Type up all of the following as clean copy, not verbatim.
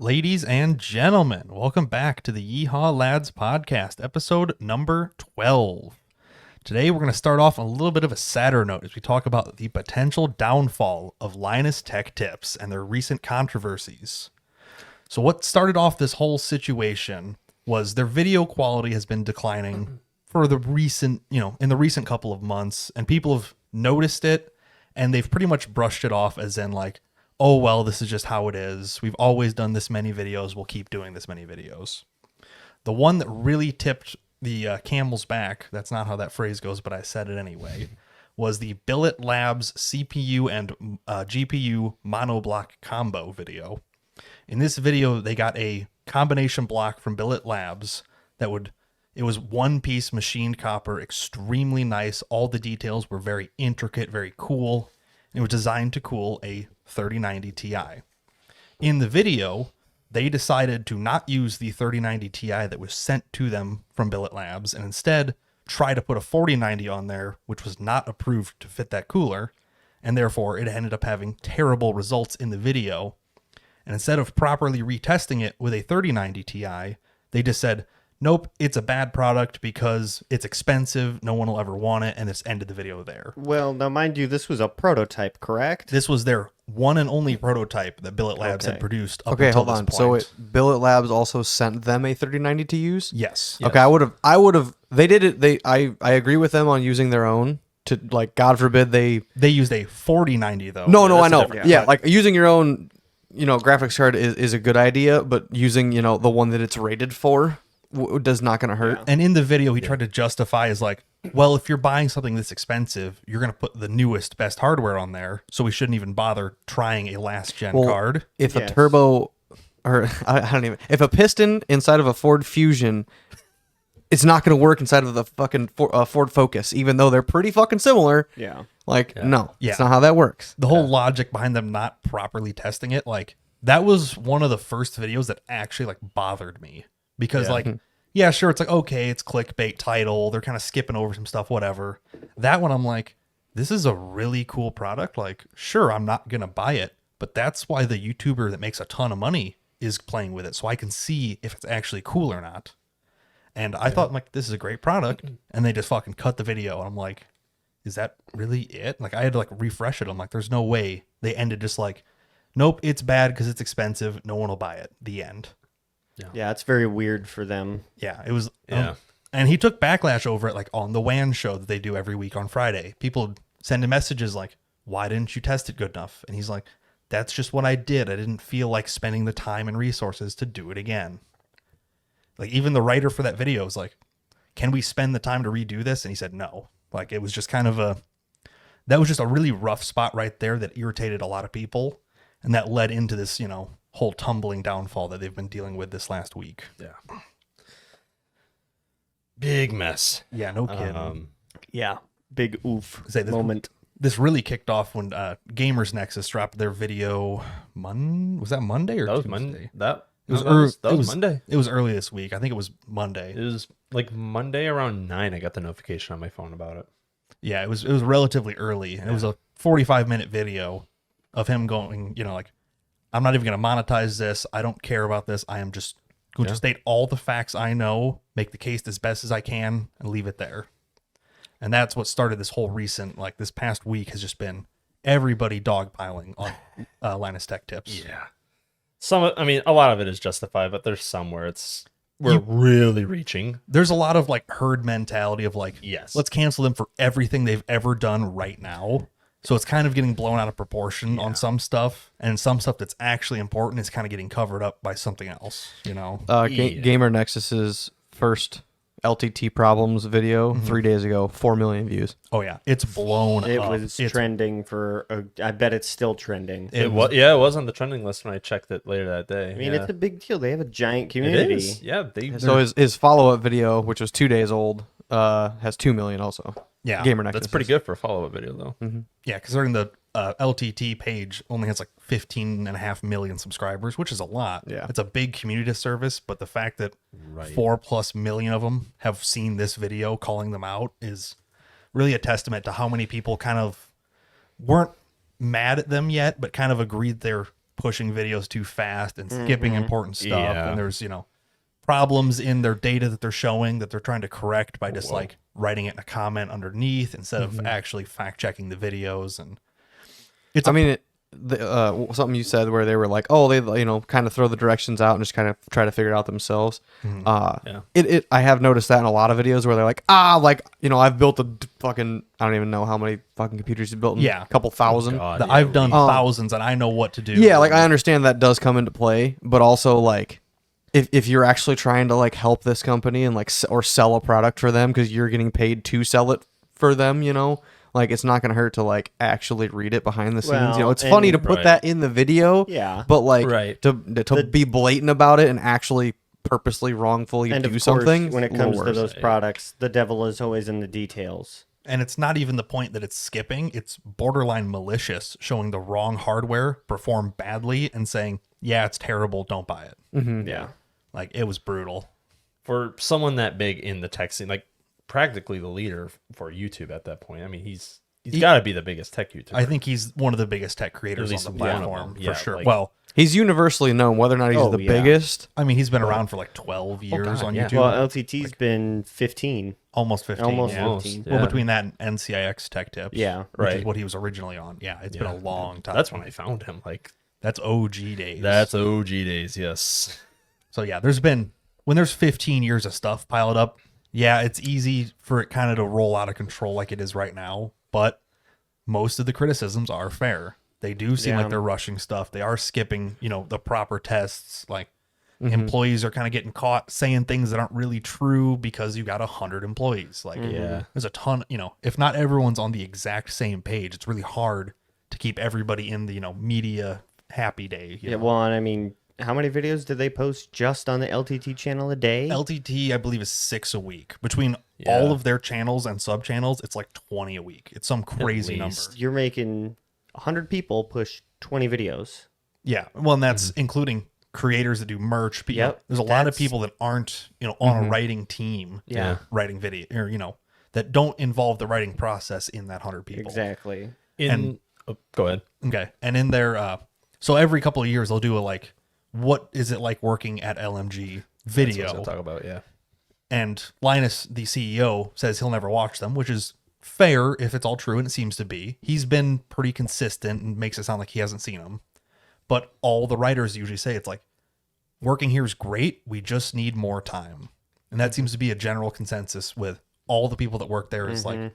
Ladies and gentlemen, welcome back to the Yeehaw Lads podcast, episode number 12. Today we're going to start off on a little bit of a sadder note as we talk about the potential downfall of Linus Tech tips and their recent controversies. So what started off this whole situation was their video quality has been declining for the recent, in the recent couple of months, and people have noticed it and they've pretty much brushed it off as in like, oh, well, this is just how it is. We've always done this many videos. We'll keep doing this many videos. The one that really tipped the camel's back, that's not how that phrase goes, but I said it anyway, was the Billet Labs CPU and GPU monoblock combo video. In this video, they got a combination block from Billet Labs it was one-piece machined copper, extremely nice. All the details were very intricate, very cool. It was designed to cool a 3090 Ti. In the video, they decided to not use the 3090 Ti that was sent to them from Billet Labs and instead try to put a 4090 on there, which was not approved to fit that cooler, and therefore it ended up having terrible results in the video. And instead of properly retesting it with a 3090 Ti, they just said, nope, it's a bad product because it's expensive, no one will ever want it, and this ended the video there. Well, now mind you, this was a prototype, correct? This was their one and only prototype that Billet Labs had produced up Okay, until hold on. this point. So Billet Labs also sent them a 3090 to use? Yes. Okay, I would have they did it I agree with them on using their own to, like, God forbid they used a 4090 though. No, I that's know. different. Yeah, like using your own, graphics card is a good idea, but using, the one that it's rated for does not going to hurt. And in the video, he tried to justify as like, well, if you're buying something this expensive, you're going to put the newest, best hardware on there, so we shouldn't even bother trying a last gen card. If Yes. a turbo, or I don't even, if a piston inside of a Ford Fusion, it's not going to work inside of the fucking Ford Focus, even though they're pretty fucking similar. Yeah. No, Yeah. it's not how that works. The whole logic behind them not properly testing it, like that was one of the first videos that actually like bothered me because yeah, sure, it's like, okay, it's clickbait title. They're kind of skipping over some stuff, whatever. That one, I'm like, this is a really cool product. Like, sure, I'm not going to buy it, but that's why the YouTuber that makes a ton of money is playing with it. So I can see if it's actually cool or not. And I thought, like, this is a great product. And they just fucking cut the video. And I'm like, is that really it? Like, I had to like refresh it. I'm like, there's no way. They ended just like, nope, it's bad because it's expensive. No one will buy it. The end. Yeah, it's very weird for them. Yeah, it was. And he took backlash over it, like on the WAN show that they do every week on Friday. People send him messages like, why didn't you test it good enough? And he's like, that's just what I did. I didn't feel like spending the time and resources to do it again. Like, even the writer for that video was like, can we spend the time to redo this? And he said no. Like, it was just kind of that was just a really rough spot right there that irritated a lot of people. And that led into this, whole tumbling downfall that they've been dealing with this last week. Yeah. Big mess. Yeah, no kidding. Yeah. Big oof Say this moment. This really kicked off when Gamers Nexus dropped their video. Was that Monday or That was Tuesday? Monday. That was Monday. It was early this week. I think it was Monday. It was like Monday around 9. I got the notification on my phone about it. Yeah, it was relatively early. And It was a 45-minute video of him going, like, I'm not even going to monetize this. I don't care about this. I am just going to state all the facts I know, make the case as best as I can, and leave it there. And that's what started this whole recent, like this past week has just been everybody dogpiling on Linus Tech tips. Yeah. A lot of it is justified, but there's some where we're really reaching. There's a lot of like herd mentality of like, Yes. let's cancel them for everything they've ever done right now. So it's kind of getting blown out of proportion on some stuff, and some stuff that's actually important is kind of getting covered up by something else, Gamer Nexus's first LTT problems video 3 days ago, 4 million views. Oh yeah, it's blown It up. was trending I bet it's still trending. It was on the trending list when I checked it later that day. I mean, it's a big deal. They have a giant It community. is. Yeah. So his follow-up video, which was 2 days old, has 2 million also. Yeah, Gamer Nexus. That's pretty good for a follow-up video, though. Yeah, considering the LTT page only has like 15.5 million subscribers, which is a lot. Yeah. It's a big community service, but the fact that 4+ million of them have seen this video calling them out is really a testament to how many people kind of weren't mad at them yet, but kind of agreed they're pushing videos too fast and skipping important stuff. Yeah. And there's, problems in their data that they're showing that they're trying to correct by just like writing it in a comment underneath instead of actually fact checking the videos. And it's, something you said where they were like, oh, they kind of throw the directions out and just kind of try to figure it out themselves. I have noticed that in a lot of videos where they're like, I've built I don't even know how many fucking computers you built. A couple thousand. God, I've done thousands and I know what to do. Yeah, like I understand that does come into play, but also like if you're actually trying to like help this company and like or sell a product for them because you're getting paid to sell it for them, like it's not gonna hurt to like actually read it behind the scenes. Well, It's funny to put that in the video, but like to be blatant about it and actually purposely wrongfully and do of something. Course, when it comes to those products, the devil is always in the details. And it's not even the point that it's skipping. It's borderline malicious, showing the wrong hardware perform badly and saying, yeah, it's terrible, don't buy it. Yeah. Like, it was brutal. For someone that big in the tech scene, like practically the leader for YouTube at that point. I mean, he's got to be the biggest tech YouTuber. I think he's one of the biggest tech creators on the platform, for sure. Like, well, he's universally known, whether or not he's the biggest. I mean, he's been around for like 12 years on YouTube. Well, LTT's been 15. Almost 15. Almost yeah. 15. Well, between that and NCIX Tech Tips. Yeah. Which is what he was originally on. Yeah, it's been a long time. That's when I found him. Like, that's OG days. That's OG days, yes. So yeah, when there's 15 years of stuff piled up, yeah, it's easy for it kind of to roll out of control like it is right now, but most of the criticisms are fair. They do seem like they're rushing stuff. They are skipping, the proper tests. Like employees are kind of getting caught saying things that aren't really true because you got 100 employees. Like there's a ton, if not everyone's on the exact same page, it's really hard to keep everybody in the, media happy day. You know? Well, and I mean, how many videos did they post just on the LTT channel a day? LTT, I believe, is 6 a week. Between all of their channels and sub channels, it's like 20 a week. It's some crazy number. You're making 100 people push 20 videos. Yeah. Well, and that's including creators that do merch. But, there's a lot of people that aren't, on a writing team. Writing video, or, that don't involve the writing process in that 100 people. Exactly. Go ahead. Okay. And in their, so every couple of years, they'll do what is it like working at LMG video? That's what I'll talk about, yeah. And Linus, the CEO, says he'll never watch them, which is fair if it's all true, and it seems to be. He's been pretty consistent and makes it sound like he hasn't seen them. But all the writers usually say it's like, working here is great, we just need more time. And that seems to be a general consensus with all the people that work there is like,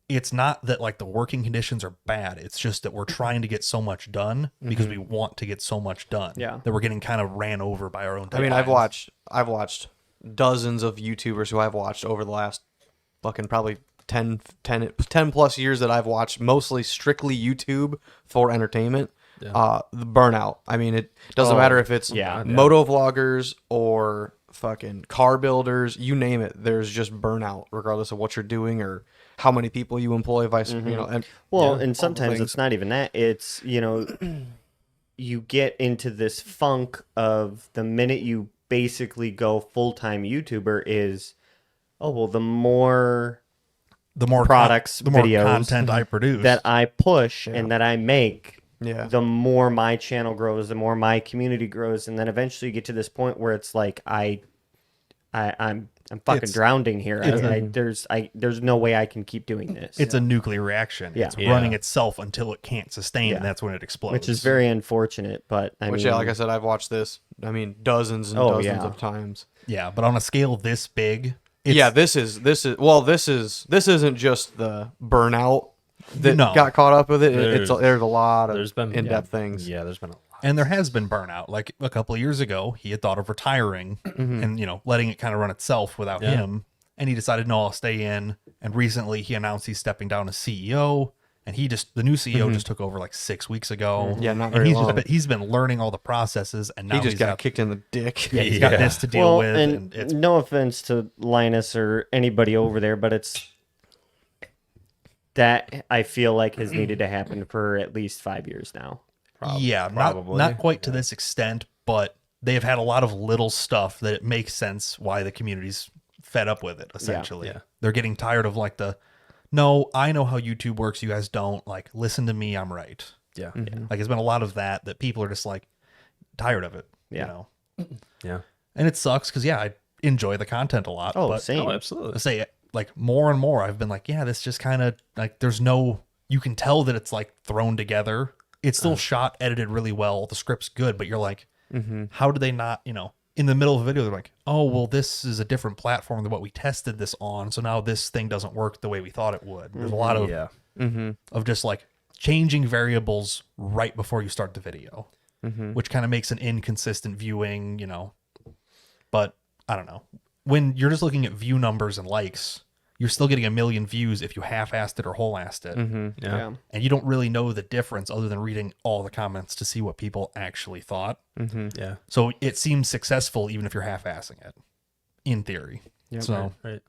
it's not that like the working conditions are bad. It's just that we're trying to get so much done because we want to get so much done. Yeah. That we're getting kind of ran over by our own deadlines. I mean, I've watched dozens of YouTubers who I've watched over the last fucking probably 10 plus years that I've watched mostly strictly YouTube for entertainment. The burnout. I mean, it doesn't matter if it's moto vloggers or fucking car builders, you name it. There's just burnout regardless of what you're doing or how many people you employ, and sometimes it's not even that. It's, you get into this funk of the minute you basically go full-time YouTuber is, the more products, the more videos content I produce that I push and that I make, the more my channel grows, the more my community grows, and then eventually you get to this point where it's like I'm fucking drowning here. There's no way I can keep doing this. It's a nuclear reaction. It's running itself until it can't sustain, and that's when it explodes. Which is very unfortunate, but I mean, like I said, I've watched this. I mean, dozens and dozens of times. Yeah, but on a scale this big, this isn't just the burnout that got caught up with it. There's a lot of in-depth things. Yeah, there's been a lot. And there has been burnout. Like a couple of years ago, he had thought of retiring and, letting it kind of run itself without him. And he decided, no, I'll stay in. And recently he announced he's stepping down as CEO. And the new CEO just took over like 6 weeks ago. Yeah, not very long. He's been learning all the processes. And now he just got kicked in the dick. Yeah, he's got this to deal with. And it's, no offense to Linus or anybody over there, but it's that I feel like has needed to happen for at least 5 years now. Probably. Not quite to this extent, but they have had a lot of little stuff that it makes sense why the community's fed up with it, essentially. Yeah. They're getting tired of like no, I know how YouTube works, you guys don't. Like, listen to me, I'm right. Yeah. Like it's been a lot of that people are just like tired of it. Yeah. You know? Yeah. And it sucks because I enjoy the content a lot. Oh, but same. Oh, absolutely. I say like more and more I've been like, yeah, this just kind of like there's no, you can tell that it's like thrown together. It's still shot, edited really well. The script's good, but you're like, how do they not, in the middle of a video, they're like, oh, well, this is a different platform than what we tested this on. So now this thing doesn't work the way we thought it would. There's a lot of, of just like changing variables right before you start the video, which kind of makes an inconsistent viewing, but I don't know. When you're just looking at view numbers and likes, you're still getting 1 million views if you half-assed it or whole-assed it. Yeah. And you don't really know the difference other than reading all the comments to see what people actually thought. Yeah. So it seems successful even if you're half-assing it, in theory. So Right.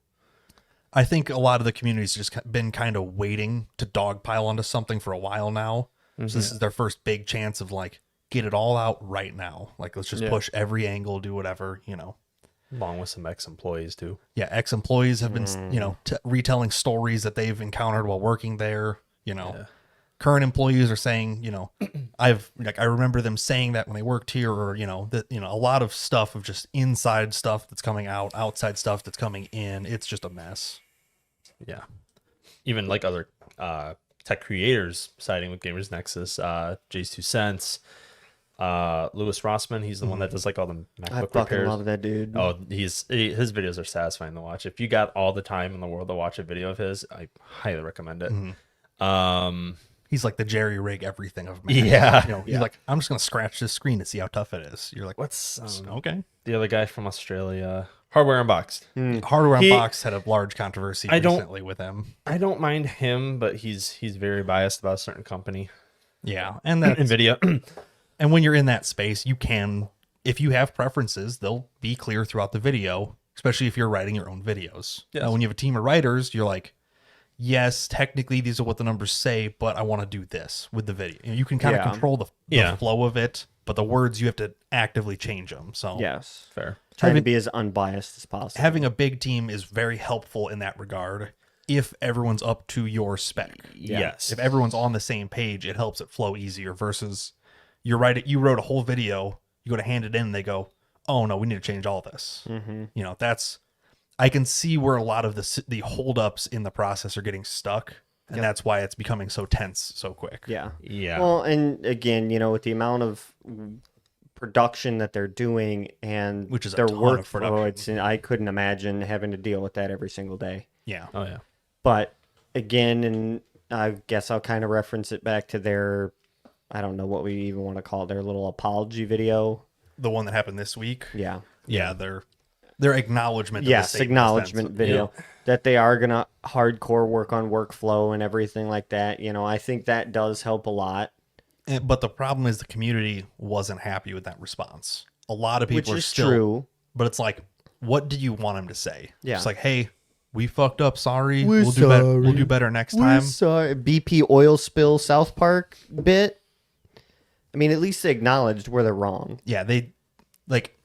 I think a lot of the community's just been kind of waiting to dogpile onto something for a while now. So this is their first big chance of like, get it all out right now. Like, let's just push every angle, do whatever, Along with some ex-employees too. Yeah, ex-employees have been, retelling stories that they've encountered while working there. Current employees are saying, I remember them saying that when they worked here, or a lot of stuff of just inside stuff that's coming out, outside stuff that's coming in. It's just a mess. Yeah. Even like other tech creators siding with Gamers Nexus, Jay's 2 Cents, Louis Rossman, he's the one that does like all the I MacBook fucking repairs. love that dude. Oh, his videos are satisfying to watch. If you got all the time in the world to watch a video of his, I highly recommend it. He's like the jerry rig everything of Mac. Yeah. He's like, I'm just gonna scratch this screen to see how tough it is. You're like, What's okay. the other guy from Australia? Hardware Unboxed. Hardware He- Unboxed had a large controversy recently with him. I don't mind him, but he's very biased about a certain company. Yeah, and that's NVIDIA. and when you're in that space, you can, if you have preferences, they'll be clear throughout the video, especially if you're writing your own videos. Yes. Now, when you have a team of writers, you're like, yes, technically these are what the numbers say, but I want to do this with the video. You can kind of control the flow of it, but the words, you have to actively change them. So Yes. Fair. Trying to be as unbiased as possible. having a big team is very helpful in that regard if everyone's up to your spec. Yes. If everyone's on the same page, it helps it flow easier versus you wrote a whole video, you go to hand it in and they go, oh no, we need to change all this. That's, I can see where a lot of the holdups in the process are getting stuck, and that's why it's becoming so tense so quick. Yeah. Yeah. Well, and again, with the amount of production that they're doing and Which is a their ton of workload, I couldn't imagine having to deal with that every single day. Yeah. Oh yeah. But again, and I guess I'll kind of reference it back to their, I don't know what we even want to call it, their little apology video. The one that happened this week. Yeah. Yeah, their acknowledgement. Yes, of the acknowledgement video that they are gonna hardcore work on workflow and everything like that. I think that does help a lot. But the problem is the community wasn't happy with that response. A lot of people Which are is still, true. but it's like, what do you want him to say? Yeah. It's like, hey, we fucked up. Sorry. We're We'll do better. sorry. We'll do better next time. Sorry, BP oil spill South Park bit. I mean, at least they acknowledged where they're wrong. Yeah, they like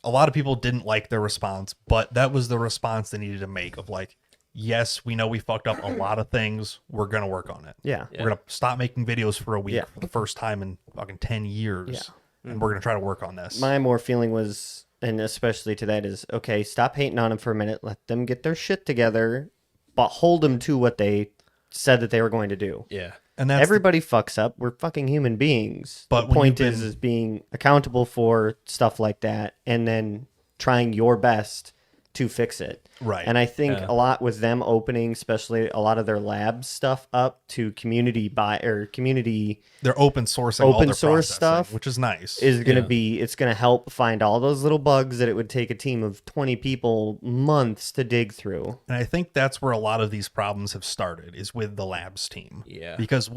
a lot of people didn't like their response, but that was the response they needed to make of like, yes, we know we fucked up a lot of things. We're gonna work on it. Yeah. We're gonna stop making videos for a week Yeah. for the first time in fucking 10 years. Yeah. And we're gonna try to work on this. My more feeling was, and especially to that, is okay, stop hating on them for a minute. Let them get their shit together, but hold them to what they said that they were going to do. Yeah. And that's Everybody fucks up. We're fucking human beings. But the when point you've is being accountable for stuff like that and then trying your best to fix it. Right. And I think a lot with them opening, especially a lot of their lab stuff up to community they're open sourcing all open their source processing, stuff which is nice. is going to be, it's going to help find all those little bugs that it would take a team of 20 people months to dig through. And I think that's where a lot of these problems have started, is with the labs team. Yeah. Because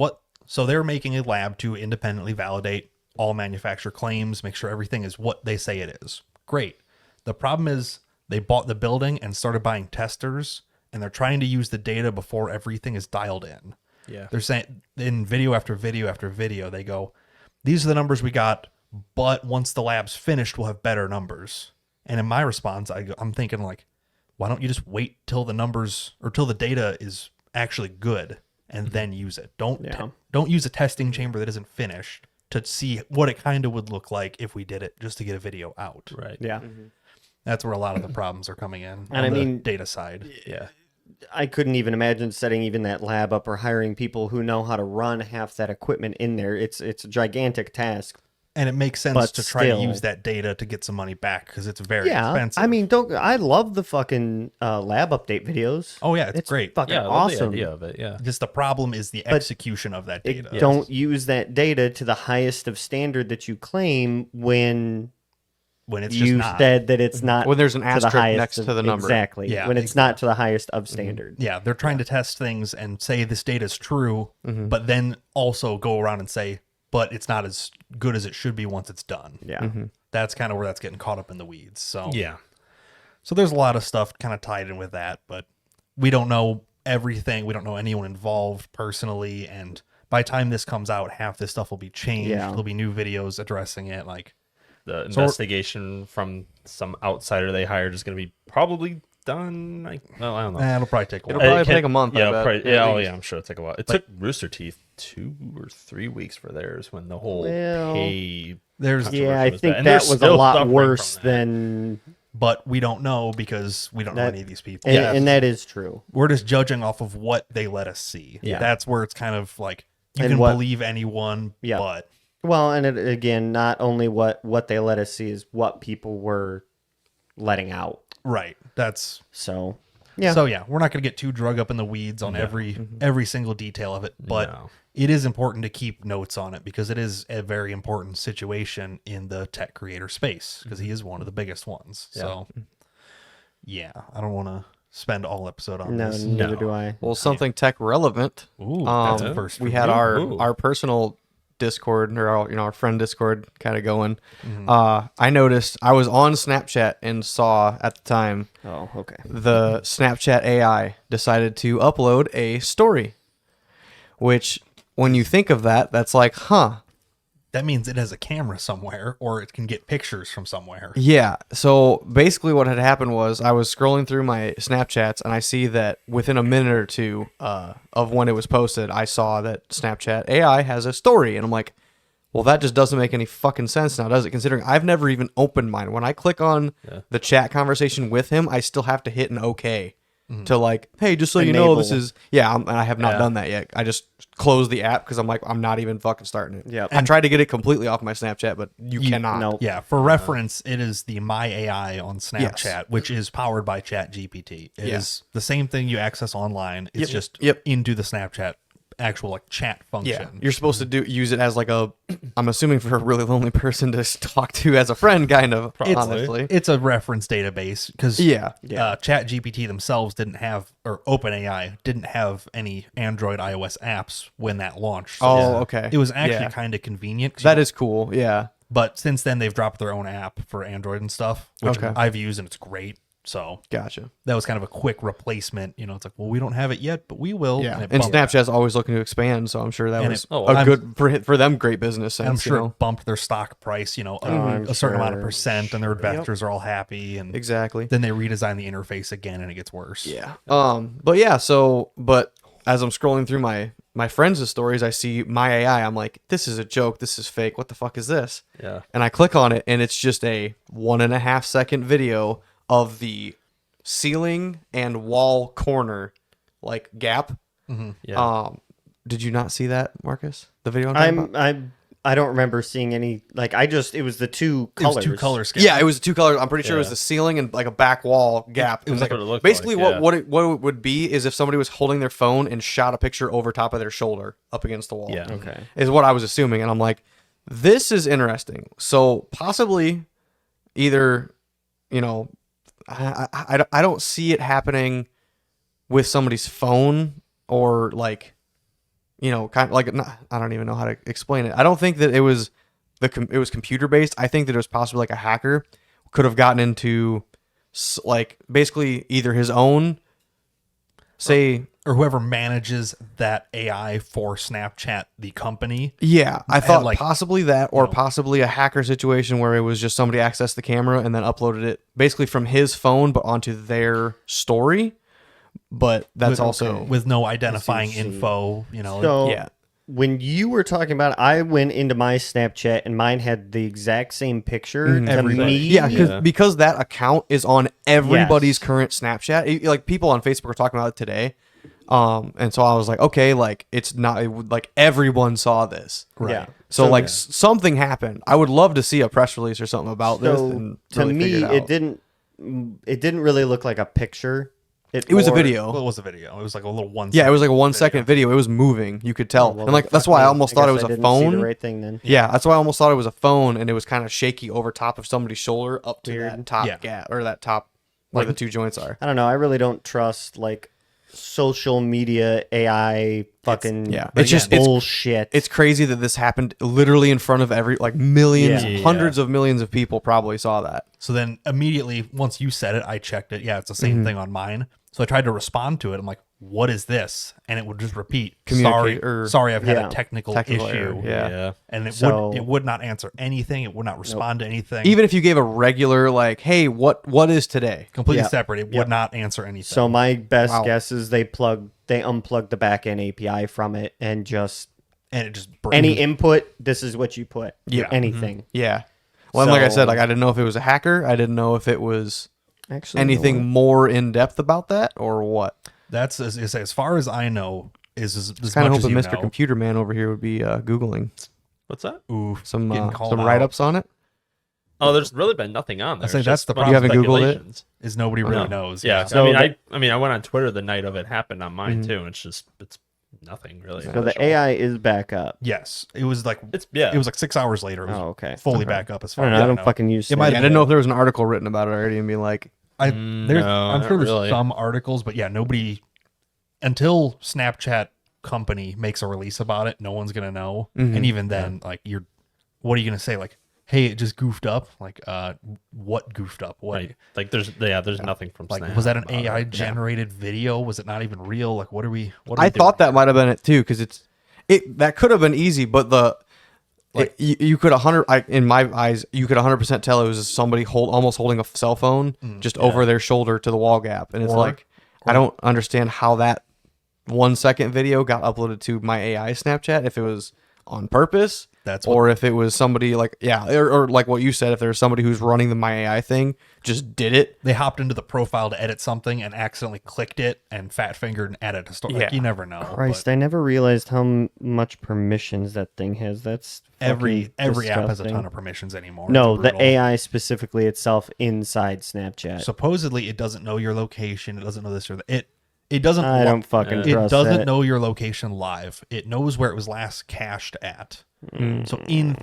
so they're making a lab to independently validate all manufacturer claims, make sure everything is what they say it is. Great. The problem is they bought the building and started buying testers, and they're trying to use the data before everything is dialed in. Yeah. They're saying in video after video after video, they go, these are the numbers we got, but once the lab's finished, we'll have better numbers. And in my response, I'm thinking like, why don't you just wait till the numbers or till the data is actually good? and then use it. Don't Yeah. don't use a testing chamber that isn't finished to see what it kind of would look like if we did it just to get a video out. Right. Yeah. That's where a lot of the problems are coming in. And on I the mean- data side. Yeah. I couldn't even imagine setting even that lab up or hiring people who know how to run half that equipment in there. It's a gigantic task. And it makes sense But to try to still- use that data to get some money back because it's very Yeah. expensive. I mean, I love the fucking lab update videos. oh yeah, it's great. Fucking Yeah. I love awesome. the idea of it. Yeah. Just the problem is the execution of that data. Don't use that data to the highest of standard that you claim when when it's just you not. said that it's not When there's an to the asterisk highest next of- to the number. Exactly. Yeah, when it's not to the highest of standard. Yeah, they're trying to test things and say this data is true, Mm-hmm. but then also go around and say, but it's not as good as it should be once it's done. Yeah. That's kind of where that's getting caught up in the weeds. So Yeah. So there's a lot of stuff kind of tied in with that, but we don't know everything. We don't know anyone involved personally, and by the time this comes out, half this stuff will be changed. Yeah. There'll be new videos addressing it. Like, The So- investigation from some outsider they hired is going to be probably done. I don't know. it'll probably take a while. It'll probably It can- take a month, I Yeah, bet, probably- at yeah, oh least. yeah, I'm sure it'll take a while. It took Rooster Teeth 2 or 3 weeks for theirs when the whole Well, pay. There's, Yeah, I was think bad. And that they're was a still lot suffering worse from that. than, but we don't know because we don't know That- any of these people. and that is true. We're just judging off of what they let us see. Yeah. That's where it's kind of like you And can what- believe anyone, Yeah. but Well, and again, not only what they let us see is what people were letting out. right. That's So, yeah. So yeah, we're not going to get too drug up in the weeds on every single detail of it, but No. it is important to keep notes on it because it is a very important situation in the tech creator space because he is one of the biggest ones. So yeah, I don't want to spend all episode on no, this. neither do I. Well, something tech relevant. Ooh, that's a Um, first. we for had you. our personal Discord or our friend Discord kind of going. Mm-hmm. I noticed I was on Snapchat and saw at the time Oh, okay. the Snapchat AI decided to upload a story, which when you think of that, that's like, huh. That means it has a camera somewhere or it can get pictures from somewhere. Yeah. So basically, what had happened was I was scrolling through my Snapchats and I see that within a minute or two of when it was posted, I saw that Snapchat AI has a story, and I'm like, well, that just doesn't make any fucking sense now, does it? Considering I've never even opened mine. When I click on the chat conversation with him, I still have to hit an OK to like, hey, just so you know, this Enable. is I have not done that yet. I just closed the app because I'm like, I'm not even fucking starting it. Yep. I tried to get it completely off my Snapchat, but you cannot. no. Yeah, for reference, it is the My AI on Snapchat, which is powered by ChatGPT. It is the same thing you access online. It's just into the Snapchat actual like chat function. Yeah, you're supposed to use it as like a, I'm assuming for a really lonely person to talk to as a friend, kind of. Honestly, It's a reference database because Yeah. ChatGPT themselves didn't have, or OpenAI didn't have any Android iOS apps when that launched. So Oh, okay. It was actually Yeah. kind of convenient. 'cause that is cool. Yeah, but since then they've dropped their own app for Android and stuff, which Okay. I've used and it's great. So gotcha. that was kind of a quick replacement. You know, it's like, well, we don't have it yet, but we will. Yeah, it and bumped- Snapchat's always looking to expand, so I'm sure that And was it- a good for them great business sense. I'm sure you know? it bumped their stock price, I'm a certain amount of sure. percent, and their investors are all happy. And Exactly. then they redesign the interface again, and it gets worse. Yeah. But yeah. But as I'm scrolling through my friends' stories, I see my AI. I'm like, this is a joke. This is fake. What the fuck is this? Yeah. And I click on it, and it's just a 1.5 second video of the ceiling and wall corner like gap. Yeah. Did you not see that, Marcus? The video I'm talking about? I don't remember seeing any, like, it was the two It was colors. two color scale. Yeah, it was two colors. I'm pretty sure it was Yeah. the ceiling and like a back wall gap. It was That's like what it looked basically like, yeah. what it would be is if somebody was holding their phone and shot a picture over top of their shoulder up against the wall. Yeah. Okay. Is what I was assuming, and I'm like, this is interesting. So possibly, either, I don't see it happening with somebody's phone or like, kind of like I don't even know how to explain it. I don't think that it was it was computer based. I think that it was possibly like a hacker could have gotten into like basically either his own say. Or whoever manages that AI for Snapchat, the company. Yeah, I thought like, possibly that, or possibly a hacker situation where it was just somebody accessed the camera and then uploaded it basically from his phone, but onto their story. but that's also with no identifying I see what you info. You know, So yeah. when you were talking about it, I went into my Snapchat and mine had the exact same picture. To Everybody. me, Yeah, because that account is on everybody's Yes. current Snapchat. Like people on Facebook are talking about it today, and so I was like, okay, like it's not like everyone saw this, right. Yeah. so like something happened. I would love to see a press release or something about this. So And to really me, figure it out. didn't really look like a picture. It was a more- video. Well, it was a video. It was like a little one. Yeah, it was like a 1 second video. It was moving. You could tell, Well, and like that's fuck why I me. almost thought it guess was I a didn't see phone. the right thing then. Yeah, that's why I almost thought it was a phone, and it was kind of shaky over top of somebody's shoulder up to Weird. that top Yeah. gap or that top where the two joints are. I don't know. I really don't trust like social media AI fucking yeah. But It's just again, bullshit. It's crazy that this happened literally in front of millions, Yeah. hundreds of millions of people probably saw that. So then immediately once you said it, I checked it. Yeah, it's the same thing on mine. So I tried to respond to it. I'm like, "What is this?" And it would just repeat, Communicate or- sorry, I've had Yeah. a technical Technical issue." error, yeah. And So- it would not answer anything. It would not respond to anything. Even if you gave a regular like, "Hey, what is today?" completely Yeah. separate, it would not answer anything. so my best Wow. guess is they unplugged the back end API from it and just and it just any input. This is what you put. Yeah. Anything. Yeah. Well, and like I said, So- like I didn't know if it was a hacker. I didn't know if it was Actually, anything no. more in depth about that or what. That's as far as I know is as Kind of much as hoping you Mr. know. Computer Man over here would be googling What's that? Ooh, some getting called some out. write ups on it. Oh, there's really been nothing on there. I say It's that's just the a bunch problem. of You haven't Googled it? speculations. Is nobody really No. knows. Yeah, So I mean, I went on Twitter the night of it happened on mine too, and it's nothing really. So the official. AI is back up. Yes, it was like It was like 6 hours later. It was Oh, okay. fully back up as I far don't as know. I I don't know. fucking use. It might Yeah, Snapchat. I didn't know if there was an article written about it already and be like, I'm no, sure not there's really. some articles, but yeah, nobody until Snapchat company makes a release about it, no one's gonna know. And even then, like what are you gonna say? Like, hey, it just goofed up. Like, what goofed up? What? right. Like there's nothing from Like, Snap was that an about it. AI generated video? Was it not even real? Like, what are we? I thought that might have been it too, because that could have been easy, but you could in my eyes you could 100% tell it was somebody almost holding a cell phone just over their shoulder to the wall gap, and it's I don't understand how that 1 second video got uploaded to my AI Snapchat if it was on purpose. Or if it was somebody or like what you said, if there's somebody who's running the My AI thing, just did it. they hopped into the profile to edit something and accidentally clicked it and fat fingered and added a story. Like, Yeah. you never know. Christ, but I never realized how much permissions that thing has. That's every fucking app has a disgusting. ton of permissions anymore. No, It's the brutal. AI specifically itself inside Snapchat. Supposedly, it doesn't know your location. It doesn't know this or that. It doesn't. I don't fucking It trust doesn't that. know your location live. It knows where it was last cached at. Mm. So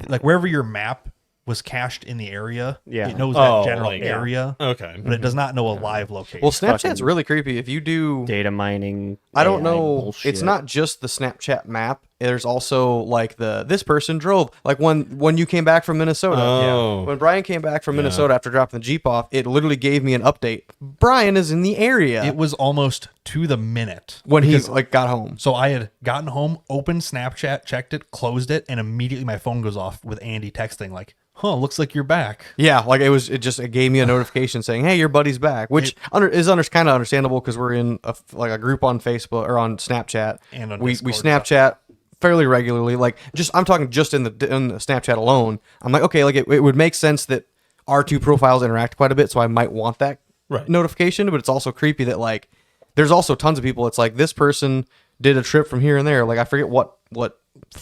like wherever your map was cached in the area, Yeah. it knows Oh, that general like- area, Okay. but it does not know a live location. Well, Snapchat's fucking- really creepy. If you do Data mining. I don't AI know. bullshit. It's not just the Snapchat map. There's also like this person drove. Like when you came back from Minnesota. Oh. When Brian came back from Minnesota after dropping the Jeep off, it literally gave me an update. Brian is in the area it was almost to the minute when he because- got home. So I had gotten home, opened Snapchat, checked it, closed it, and immediately my phone goes off with Andy texting like, "Huh, looks like you're back." Yeah, like it gave me a notification saying, "Hey, your buddy's back," which is kind of understandable because we're in a group on Facebook or on Snapchat, And on we Discord Snapchat fairly regularly. Like I'm talking just in the Snapchat alone. I'm like, okay, like it would make sense that our two profiles interact quite a bit, so I might want that Right. notification. But it's also creepy that like there's also tons of people. It's like this person did a trip from here and there. Like I forget what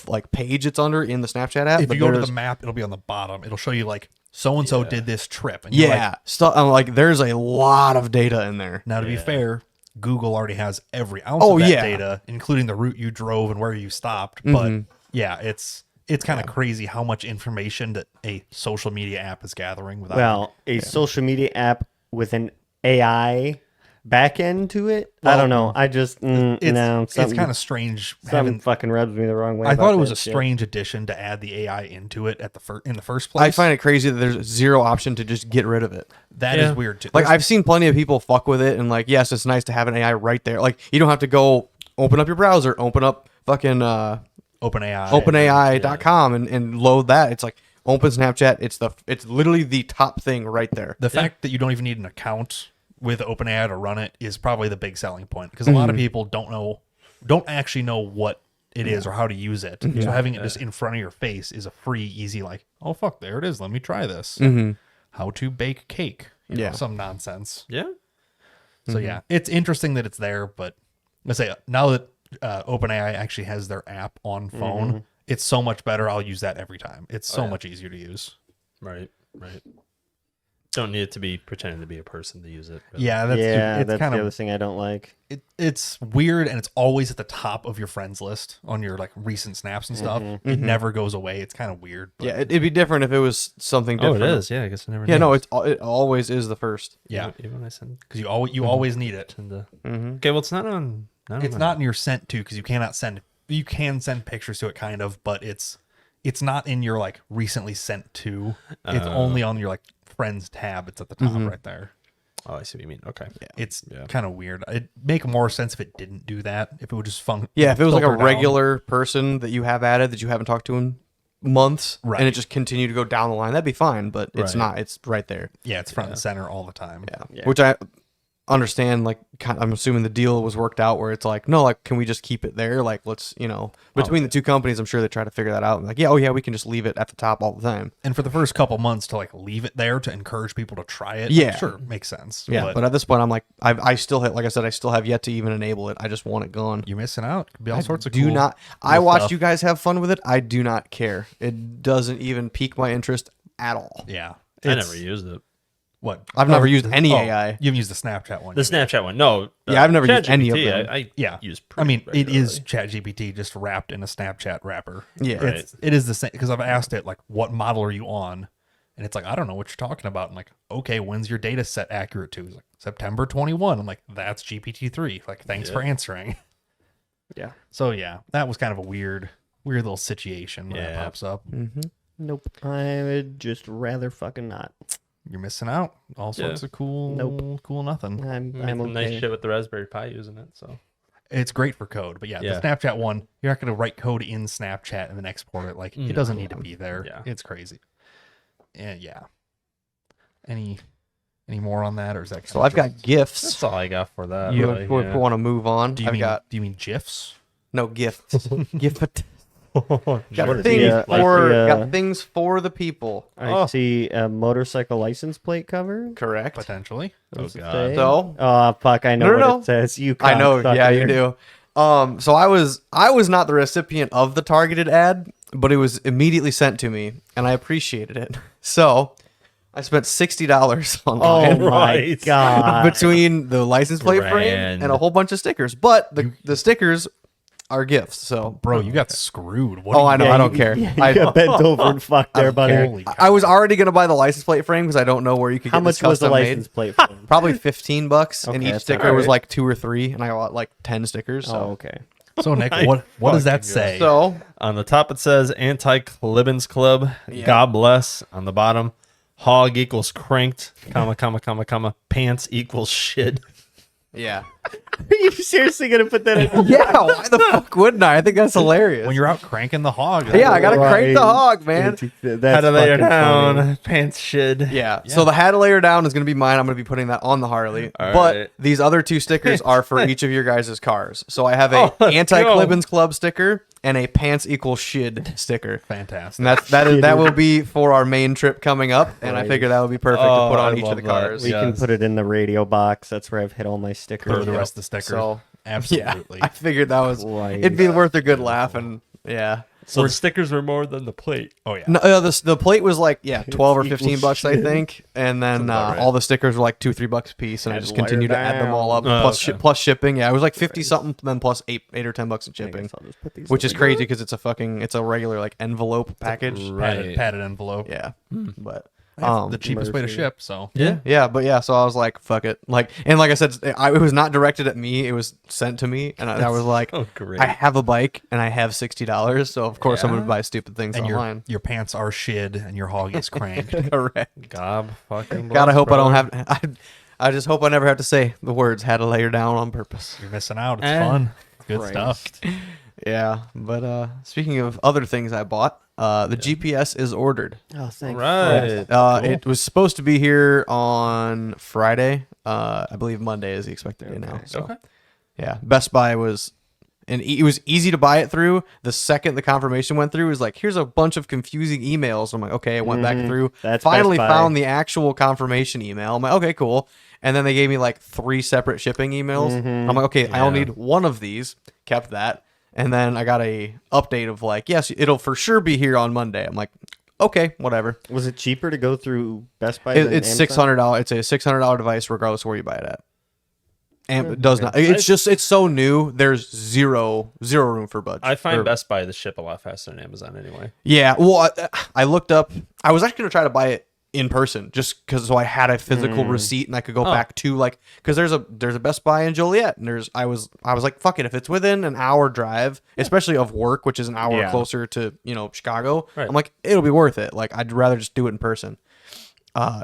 like page it's under in the Snapchat app. If but you go to there's- the map, it'll be on the bottom. It'll show you like so and so did this trip. And you're yeah, like, stuff. I'm like, there's a lot of data in there. now to be fair, Google already has every ounce Oh, of that yeah. data, including the route you drove and where you stopped. But yeah, it's kind of crazy how much information that a social media app is gathering without. Well, a social media app with an AI back end to it. I don't know. I just it's something kind of strange something having. fucking rubs me the wrong way. I about thought it was that a shit. strange addition to add the AI into it at in the first place. I find it crazy that there's zero option to just get rid of it. that is weird too. Like There's- I've seen plenty of people fuck with it, and like, yes, it's nice to have an AI right there. Like you don't have to go open up your browser, open up fucking OpenAI. OpenAI.com and load that. It's like open Snapchat. It's literally the top thing right there. The fact that you don't even need an account with OpenAI to run it is probably the big selling point, because a lot of people don't actually know what it is or how to use it. So having it just in front of your face is a free, easy, like, oh fuck, there it is. Let me try this. How to bake cake. You know, some nonsense. Yeah. So yeah, it's interesting that it's there, but let's say now that OpenAI actually has their app on phone, it's so much better. I'll use that every time. It's so much easier to use. Right. Don't need it to be pretending to be a person to use it. Really. Yeah, that's that's kind the of other thing I don't like. It's weird, and it's always at the top of your friends list on your like recent snaps and stuff. It never goes away. It's kind of weird. But Yeah, it'd be different if it was something different. Oh, it is. Yeah, I guess I never. Yeah, knew. no, it always is the first. yeah, Even when I send. because you always need it. Okay, well, it's not on. It's not in your sent to, because you cannot send. You can send pictures to it, kind of, but it's not in your like recently sent to. It's only on your like friends tab. It's at the top right there. Oh, I see what you mean. Okay. It's kind of weird. It'd make more sense if it didn't do that. If it would just Yeah, if it was like a filter down. regular person that you have added that you haven't talked to in months, Right. and it just continued to go down the line, that'd be fine. But it's Right. not. It's right there. Yeah, it's front and center all the time. Yeah. Which I understand. Like, I'm assuming the deal was worked out where it's like, no, like, can we just keep it there? Like, let's, between the two companies, I'm sure they try to figure that out. Like, yeah, we can just leave it at the top all the time. And for the first couple months to like leave it there to encourage people to try it, Yeah. like, sure, makes sense. Yeah, but at this point, I'm like, I still have, like I said, I still have yet to even enable it. I just want it gone. you're missing out. Could be all sorts of Do cool. not. I watched stuff. you guys have fun with it. I do not care. It doesn't even pique my interest at all. Yeah, I It's- never used it. What? I've never used any Oh, AI. You haven't used the Snapchat one. The yet. Snapchat one. No. Yeah, I've never used any of ChatGPT, them. I Yeah, use. I mean, pretty it is regularly. ChatGPT just wrapped in a Snapchat wrapper. Yeah. It is the same, because I've asked it like, what model are you on, and it's like, I don't know what you're talking about. I'm like, okay, when's your data set accurate to? It's like September 21. I'm like, that's GPT-3. Like, thanks for answering. Yeah. So yeah, that was kind of a weird little situation when that Yeah. pops up. Nope. I would just rather fucking not. You're missing out. All sorts of cool, cool nothing. I'm Some okay. nice shit with the Raspberry Pi using it. So It's great for code, but yeah, Yeah. the Snapchat one, you're not going to write code in Snapchat and then export it. Like, it doesn't need to be there. Yeah. It's crazy. And yeah. Any more on that, or is that? So I've got gifts. that's all I got for that. You really, want to move on? Do you I've mean got do you mean gifs? no gifts. Gift. What Got is things it? got things for the people. I see a motorcycle license plate cover. Correct. Potentially. What's it God. say? So Oh fuck! I know No, what no. it says. You. I know. cocksucker. Yeah, you do. So I was not the recipient of the targeted ad, but it was immediately sent to me, and I appreciated it. So I spent $60 Oh online my Right. god! between the license plate frame Grand. and a whole bunch of stickers. But the stickers are gifts. So Bro, you got screwed. What oh, do you I know. Yeah, I don't you- care. You I got bent over and fucked there, buddy. Holy cow. I was already gonna buy the license plate frame because I don't know where you could How get much this was the custom license made. plate? For? Probably $15, and Okay, each that's sticker all was right. like 2 or 3, and I got like 10 stickers. So, Oh, okay. So Nick, what does that say? so On the top it says anti-Clibbins Club. Yeah. God bless. On the bottom, hog equals cranked. Comma. Pants equals shit. yeah, Are you seriously gonna put that in? yeah. Why the fuck wouldn't I? I think that's hilarious. When you're out cranking the hog. yeah, I gotta crank the Right. hog, man. That's How to lay her fucking down. funny. Pants shit. Yeah. So the how to lay her down is gonna be mine. I'm gonna be putting that on the Harley. All but right. these other 2 stickers are for each of your guys' cars. So I have a Oh, let's anti-Clibbins Club sticker and a pants equal shid sticker. Fantastic. And that will be for our main trip coming up, and I figure that would be perfect to put Oh, on I each of the love that. cars. We can Yes. put it in the radio box. That's where I've hit all my stickers. For the rest of the stickers. So Absolutely. yeah, I figured that was Christ. it'd be worth a good laugh, and yeah. So the stickers were more than the plate. Oh yeah. No, the plate was like 12 or Equal 15 bucks, I shit. think, and then about right. all the stickers were like $2-3 a piece, and I Had just to layer continued to add them all up, down. plus Okay. plus shipping. Yeah, it was like 50 something, then plus eight or $10 in I guess shipping, I'll just put these which is over crazy because it's a regular like envelope package. Right. Padded envelope. Yeah, but That's the cheapest way to mercy. ship. So yeah, but yeah, so I was like, fuck it. Like I said, it was not directed at me. It was sent to me. And I was like, Oh, great. I have a bike and I have $60. So of course I'm going to buy stupid things and online. your pants are shid and your hog is cranked. Correct. Gob fucking bless, Gotta hope I don't brother. have, I just hope I never have to say the words "had to lay her down" on purpose. You're missing out. It's Eh. fun. Good Christ. stuff. Yeah, but speaking of other things I bought, The GPS is ordered. Oh, thank Right. It was supposed to be here on Friday. I believe Monday is the expected day now. So, Okay. yeah, Best Buy was, and it was easy to buy it through. The second the confirmation went through, it was like, here's a bunch of confusing emails. I'm like, okay, I went back through. That's finally Best Buy. found the actual confirmation email. I'm like, okay, cool. And then they gave me like 3 separate shipping emails. I'm like, okay, I only need one of these. Kept that. And then I got a update of like, yes, it'll for sure be here on Monday. I'm like, okay, whatever. Was it cheaper to go through Best Buy? It's Amazon? $600. It's a $600 device, regardless of where you buy it at. And it does not. It's so new. There's zero room for budget. I find Best Buy to ship a lot faster than Amazon anyway. Yeah. Well, I looked up. I was actually gonna try to buy it in person, just because so I had a physical receipt and I could go back to like, because there's a Best Buy in Joliet, and I was like, fuck it, if it's within an hour drive, especially of work, which is an hour closer to Chicago, Right. I'm like, it'll be worth it. Like, I'd rather just do it in person.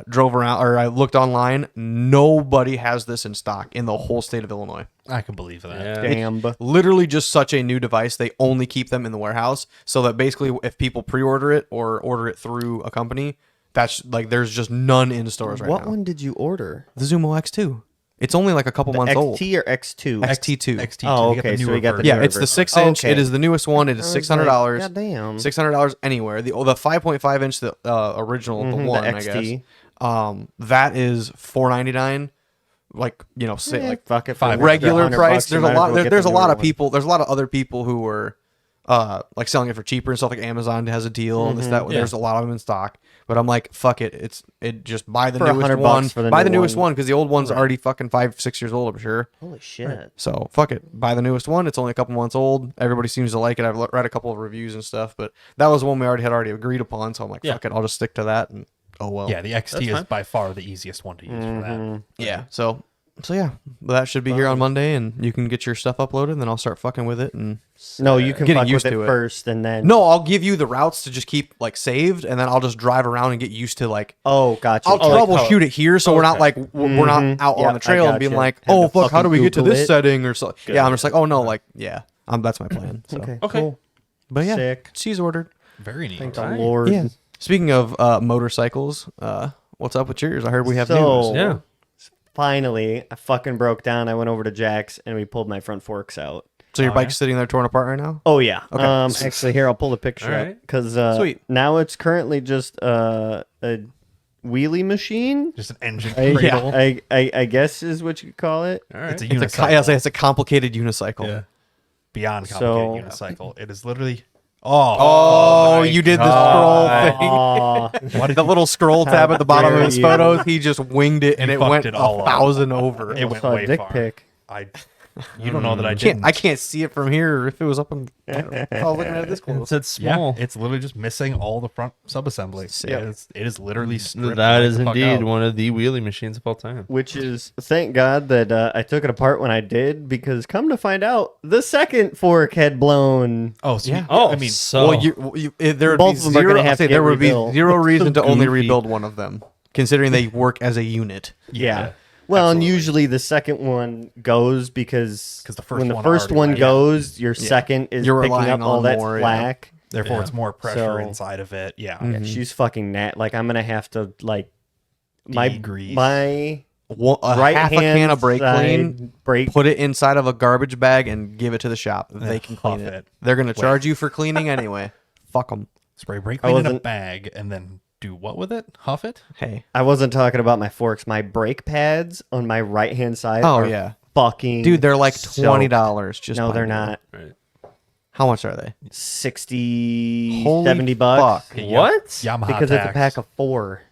Drove around, or I looked online. Nobody has this in stock in the whole state of Illinois. I can believe that. Yeah. Damn. Literally just such a new device. They only keep them in the warehouse, so that basically if people pre-order it or order it through a company, that's like there's just none in stores right What now. one did you order? The Zumo X2. It's only like a couple months old. XT or X2? XT2. XT2. Oh, You get the okay, so newer we got the version. Yeah, newer it's the version. 6-inch. Okay. It is the newest one. It is $600. God damn. $600 anywhere. The 5.5 inch, the original, the one, the I XT. guess. That is $499. Like say Yeah, like fuck it, five for regular $100 price. you There's a might as lot. well get There's the a lot newer of one. people. There's a lot of other people who were like selling it for cheaper and stuff. Like Amazon has a deal and this that. There's a lot of them in stock. But I'm like, fuck it. It just buy the For newest $100 one. for the Buy new the newest one. one because the old one's already fucking 5-6 years old, I'm sure. Holy shit. So fuck it. Buy the newest one. It's only a couple months old. Everybody seems to like it. I've read a couple of reviews and stuff, but that was one we already agreed upon. So I'm like, fuck it. I'll just stick to that. And oh well. Yeah, the XT That's is fine. by far the easiest one to use for that. Yeah. So yeah, that should be here on Monday, and you can get your stuff uploaded, and then I'll start fucking with it. And No, you can Getting fuck used with it to it. first and then... no, I'll give you the routes to just keep like saved, and then I'll just drive around and get used to like. Oh, gotcha. I'll troubleshoot it here, so we're not okay. like we're not out Yeah, on the trail I and being gotcha. like, Had oh to fuck, how do we get to fucking this Google it. setting or so? Yeah, I'm just like, oh no, like yeah, that's my plan. So. Okay, Okay. cool. But yeah, Sick. she's ordered. Very neat. Thank the Right. Lord. Yeah. Speaking of motorcycles, what's up with yours? I heard we have So, news. Yeah. finally, I fucking broke down. I went over to Jack's and we pulled my front forks out. So your Oh, bike's sitting there torn apart right now? Oh, yeah. Okay. Actually, here, I'll pull the picture All up. right. Because Sweet. now it's currently just a wheelie machine. Just an engine I, cradle. I guess is what you could call it. All right. It's a It's a, unicycle. I'll say it's a complicated unicycle. Yeah. Beyond So- complicated unicycle. It is literally. Oh, you did the scroll thing. Aw. The little scroll tab at the bottom of dare his you. photos, he just winged it and He it fucked went it all up. 1,000 over. It went saw a way dick far. pic. You don't know that I Can't, didn't. I can't see it from here if it was up in. I don't know. I was looking at it this close. It's Yeah, small. it's literally just missing all the front subassembly. Yeah. It is literally stripped That right is the fuck indeed out. one of the wheelie machines of all time. Which is, thank God that I took it apart when I did, because come to find out, the second fork had blown. Oh, so Yeah. you- Oh, I mean, so There would Both be of them are zero. gonna have to There get would be rebuilt. zero reason to only goofy. rebuild one of them, considering they work as a unit. Yeah. Well, absolutely. and usually the second one goes because 'Cause the first when the one first already one went. goes, your second is You're picking relying up all on that more, yeah. slack. therefore, it's more pressure So- inside of it. Yeah. Yeah, she's fucking nat. Like I'm gonna have to like Degrease. my Half a can of brake clean, side brake. put it inside of a garbage bag, and give it to the shop. They can clean huff it. it. They're gonna charge you for cleaning anyway. Fuck them. Spray brake I clean in a wasn't- bag and then do what with it? Huff it? Hey. I wasn't talking about my forks. My brake pads on my right hand side. Oh, are yeah. fucking Dude, they're like soaked. $20. Just No, buy they're them. not. Right. How much are they? 60, Holy 70 bucks. fuck. What? Yamaha Because tax. it's a pack of 4.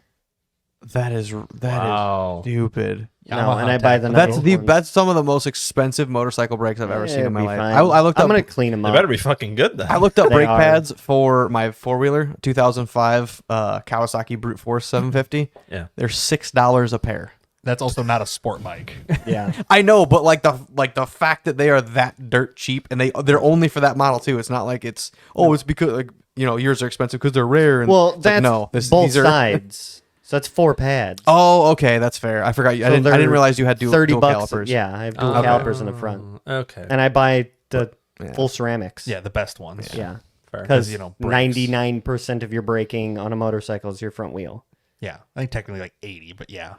That is Wow. stupid. No, Yamaha and I buy tax. the That's nice the ones. that's some of the most expensive motorcycle brakes I've ever seen in my It'll be life. fine. I looked I'm up gonna clean them They up. better be fucking good then. I looked up They brake are. pads for my 4-wheeler, 2005 Kawasaki Brute Force 750. Yeah. They're $6 a pair. That's also not a sport bike. Yeah. I know, but like the fact that they are that dirt cheap and they're only for that model too. It's not like it's because like yours are expensive because they're rare. And Well, it's like, that's no, both these are. sides. So that's 4 pads. Oh, okay, that's fair. I forgot. I So didn't they're realize you had dual 30 dual bucks. calipers. Yeah, I have dual Okay. calipers in the front. Okay. And I buy the Yeah. full ceramics. Yeah, the best ones. Yeah. fair. Because you know, brakes. 99% of your braking on a motorcycle is your front wheel. Yeah, I think technically like 80, but yeah,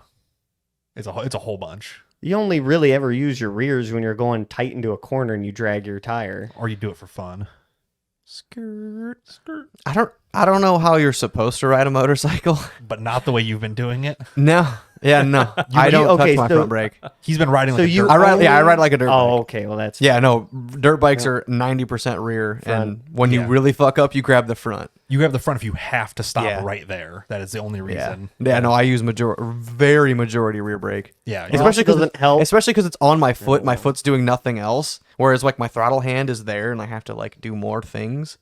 it's a whole bunch. You only really ever use your rears when you're going tight into a corner and you drag your tire. Or you do it for fun. Skirt. I don't know how you're supposed to ride a motorcycle. But not the way you've been doing it. No. Yeah, no. I don't okay, touch my so- front brake. He's been riding So like a you dirt I ride only- I ride like a dirt Oh, bike. okay. Well, that's Yeah, no. Dirt bikes are 90% rear, and when you really fuck up, you grab the front. You have the front if you have to stop Yeah. right there. That is the only Yeah. reason. Yeah, no, I use very majority rear brake. Yeah. It also doesn't help. Especially because it's on my foot. My foot's doing nothing else. Whereas like my throttle hand is there, and I have to like do more things.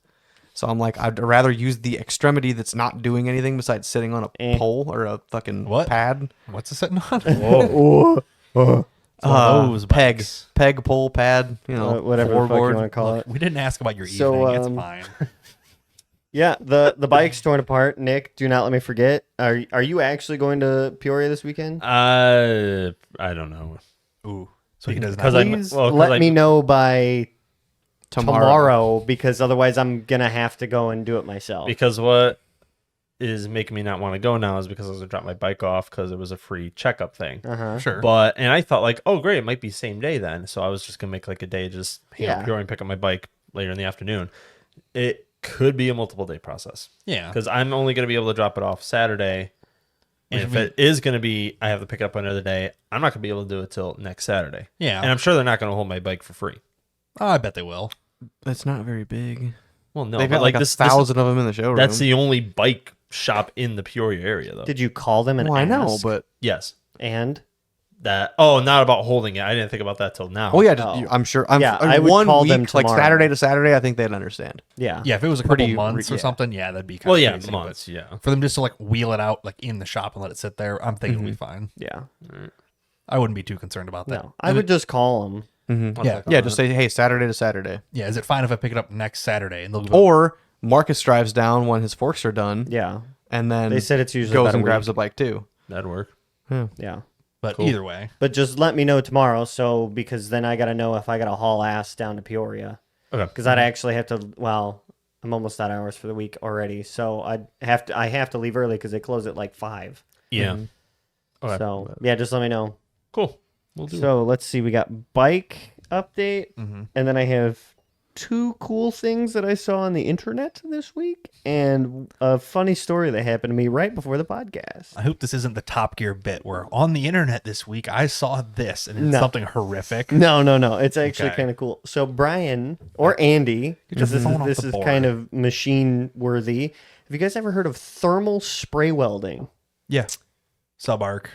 So I'm like, I'd rather use the extremity that's not doing anything besides sitting on a pole or a fucking What? pad. What's it sitting on? Whoa. One of those Peg, bikes. pole, pad. You know, whatever the fuck you floorboard. want to call it. We didn't ask about your So, evening. It's fine. Yeah, the bike's torn apart. Nick, do not let me forget. Are you actually going to Peoria this weekend? I don't know. Ooh. So he does not. Because I'm- Please well, 'cause let I- me know by Tomorrow. tomorrow, because otherwise I'm gonna have to go and do it myself. Because what is making me not want to go now is because I was gonna drop my bike off because it was a free checkup thing. Uh-huh. Sure. And I thought like, oh great, it might be same day then. So I was just gonna make like a day, just hang out Yeah. Peoria and pick up my bike later in the afternoon. It could be a multiple day process yeah. because I'm only gonna be able to drop it off Saturday. And Which if we- it is going to be, I have to pick it up another day, I'm not going to be able to do it till next Saturday. Yeah. And I'm sure they're not going to hold my bike for free. Oh, I bet they will. It's not very big. Well, no, They've but got like this, 1,000 of them in the showroom. that's the only bike shop in the Peoria area, though. Did you call them and Well, I know, ask? but Yes. And Not about holding it. I didn't think about that till now. oh yeah, Oh. I'm sure. Yeah, I would one call week, them like tomorrow. Saturday to Saturday. I think they'd understand. yeah, Yeah, if it was a Pretty couple months or yeah. something, yeah, that'd be kind Well, of yeah, crazy, months, but yeah. for them just to like wheel it out like in the shop and let it sit there, I'm thinking it'll be fine. yeah. I wouldn't be too concerned about that. No, I would just call them. Yeah. Yeah, just say hey, Saturday to Saturday. Yeah, is it fine if I pick it up next Saturday and they'll go, Or Marcus drives down when his forks are done, Yeah, and then they said it's usually goes about a and grabs week. the bike too. That'd work. Yeah, but Cool. either way. but just let me know tomorrow, so because then I gotta know if I gotta haul ass down to Peoria, Okay. because I'd actually have to. Well, I'm almost out of hours for the week already, so I have to leave early because they close at like 5. Yeah. Okay. So yeah, just let me know. Cool. We'll do it. So let's see. We got bike update, Mm-hmm. and then I have 2 cool things that I saw on the internet this week, and a funny story that happened to me right before the podcast. I hope this isn't the Top Gear bit where on the internet this week I saw this and it's No. something horrific. No. It's actually Okay. kind of cool. So Brian or Andy, because your this phone off is the board. kind of machine worthy. Have you guys ever heard of thermal spray welding? Yeah. Subarc.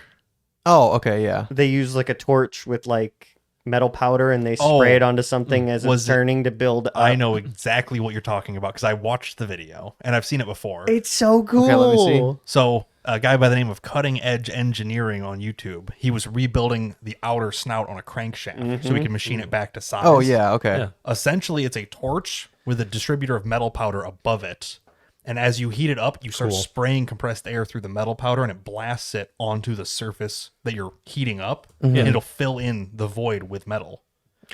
Oh, okay, yeah. They use like a torch with like metal powder and they Oh, spray it onto something as was it's it- turning to build up. I know exactly what you're talking about because I watched the video and I've seen it before. It's so cool. Okay, let me see. So a guy by the name of Cutting Edge Engineering on YouTube, he was rebuilding the outer snout on a crankshaft so he could machine it back to size. Oh yeah, okay. Yeah. Essentially, it's a torch with a distributor of metal powder above it. And as you heat it up, you start spraying compressed air through the metal powder and it blasts it onto the surface that you're heating up. And it'll fill in the void with metal.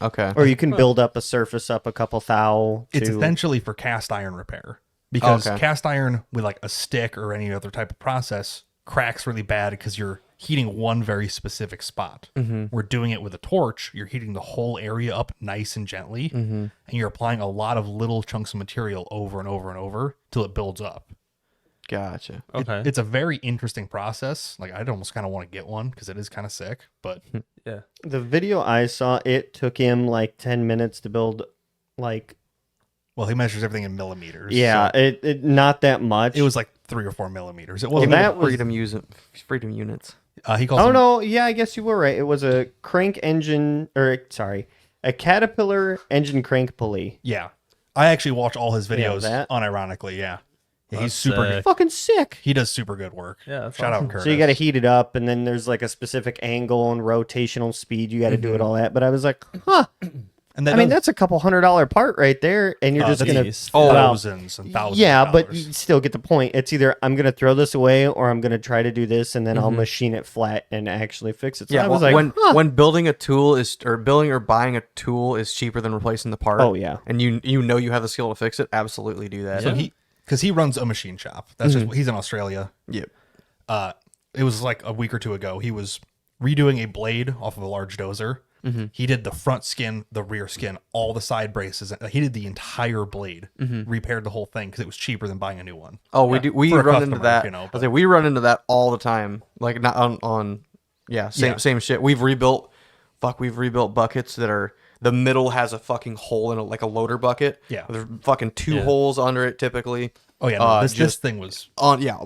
Okay. Or you can build up a surface up a couple thou. It's to- essentially for cast iron repair. Because Okay. cast iron with like a stick or any other type of process cracks really bad because you're heating one very specific spot. We're doing it with a torch. You're heating the whole area up nice and gently, and you're applying a lot of little chunks of material over and over and over till it builds up. Gotcha. Okay. It's a very interesting process. Like I'd almost kind of want to get one because it is kind of sick. But yeah. The video I saw, it took him like 10 minutes to build like well, he measures everything in millimeters. yeah, so it not that much. it was like 3 or 4 millimeters. It Well, wasn't. that was freedom units. He calls Oh them- no, yeah, I guess you were right. It was a crank engine a Caterpillar engine crank pulley. Yeah, I actually watch all his Yeah, videos. that. Unironically, yeah. He's That's super sick. good. Fucking sick. He does super good work. Yeah, that's Shout awesome. out Curtis. So you got to heat it up, and then there's like a specific angle and rotational speed. You got to do it all that. But I was like, huh, And that I mean, that's a couple $100 part right there, and you're just that's gonna easy. thousands and thousands. Yeah, of but dollars. you still get the point. It's either I'm gonna throw this away or I'm gonna try to do this, and then I'll machine it flat and actually fix it. So I was like, when building a tool is or building or buying a tool is cheaper than replacing the part. Oh, yeah. and you know you have the skill to fix it. Absolutely do that. So because he runs a machine shop. That's just he's in Australia. Yep. It was like a week or two ago. He was redoing a blade off of a large dozer. He did the front skin, the rear skin, all the side braces. He did the entire blade, repaired the whole thing because it was cheaper than buying a new one. Oh, we do. We For a run into customer, that. you know, I was like, we run into that all the time. Like not on same shit. We've rebuilt buckets that are the middle has a fucking hole in like a loader bucket. Yeah. There's fucking two holes under it typically. Oh yeah, no, this thing was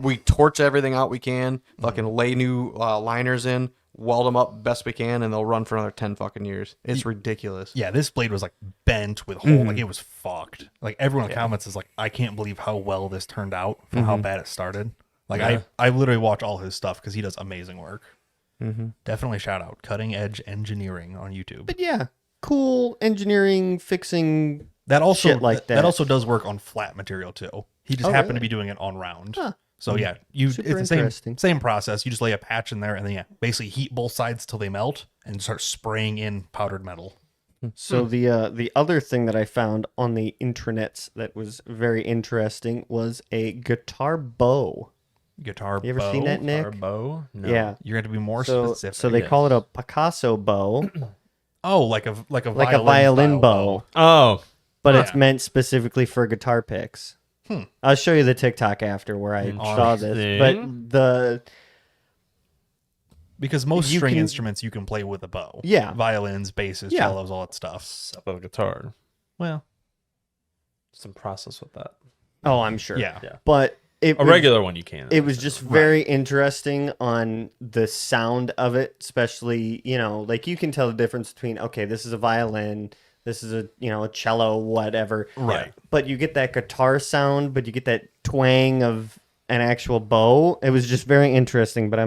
We torch everything out we can. Fucking lay new liners in, weld them up best we can, and they'll run for another 10 fucking years. It's ridiculous. Yeah, this blade was like bent with hole, like it was fucked. Like everyone in the comments is like, I can't believe how well this turned out from how bad it started. Like I literally watch all his stuff because he does amazing work. Definitely shout out Cutting Edge Engineering on YouTube. but yeah, cool engineering fixing. That also shit like that that. also does work on flat material too. He just happened to be doing it on round. Huh. So yeah, it's Super the same interesting. same process. You just lay a patch in there and then basically heat both sides till they melt and start spraying in powdered metal. So the other thing that I found on the intranets that was very interesting was a guitar bow. Guitar You ever bow. seen that, Nick? Our bow? No. Yeah. You're going to be more So specific. so they call it a Picasso bow, Oh, like a like a violin violin style bow, Oh, but Huh. it's meant specifically for guitar picks. I'll show you the TikTok after where I saw this. Interesting. But the Because most You string can- instruments you can play with a bow. Yeah. Violins, basses, Yeah. cellos, all that stuff. up a guitar. Well, Some process with that. oh, I'm sure. yeah. Yeah. But it A was- regular one you can. It was just very interesting on the sound of it, especially, like you can tell the difference between, okay, this is a violin, this is a cello, whatever. Right. But you get that guitar sound, but you get that twang of an actual bow. It was just very interesting, but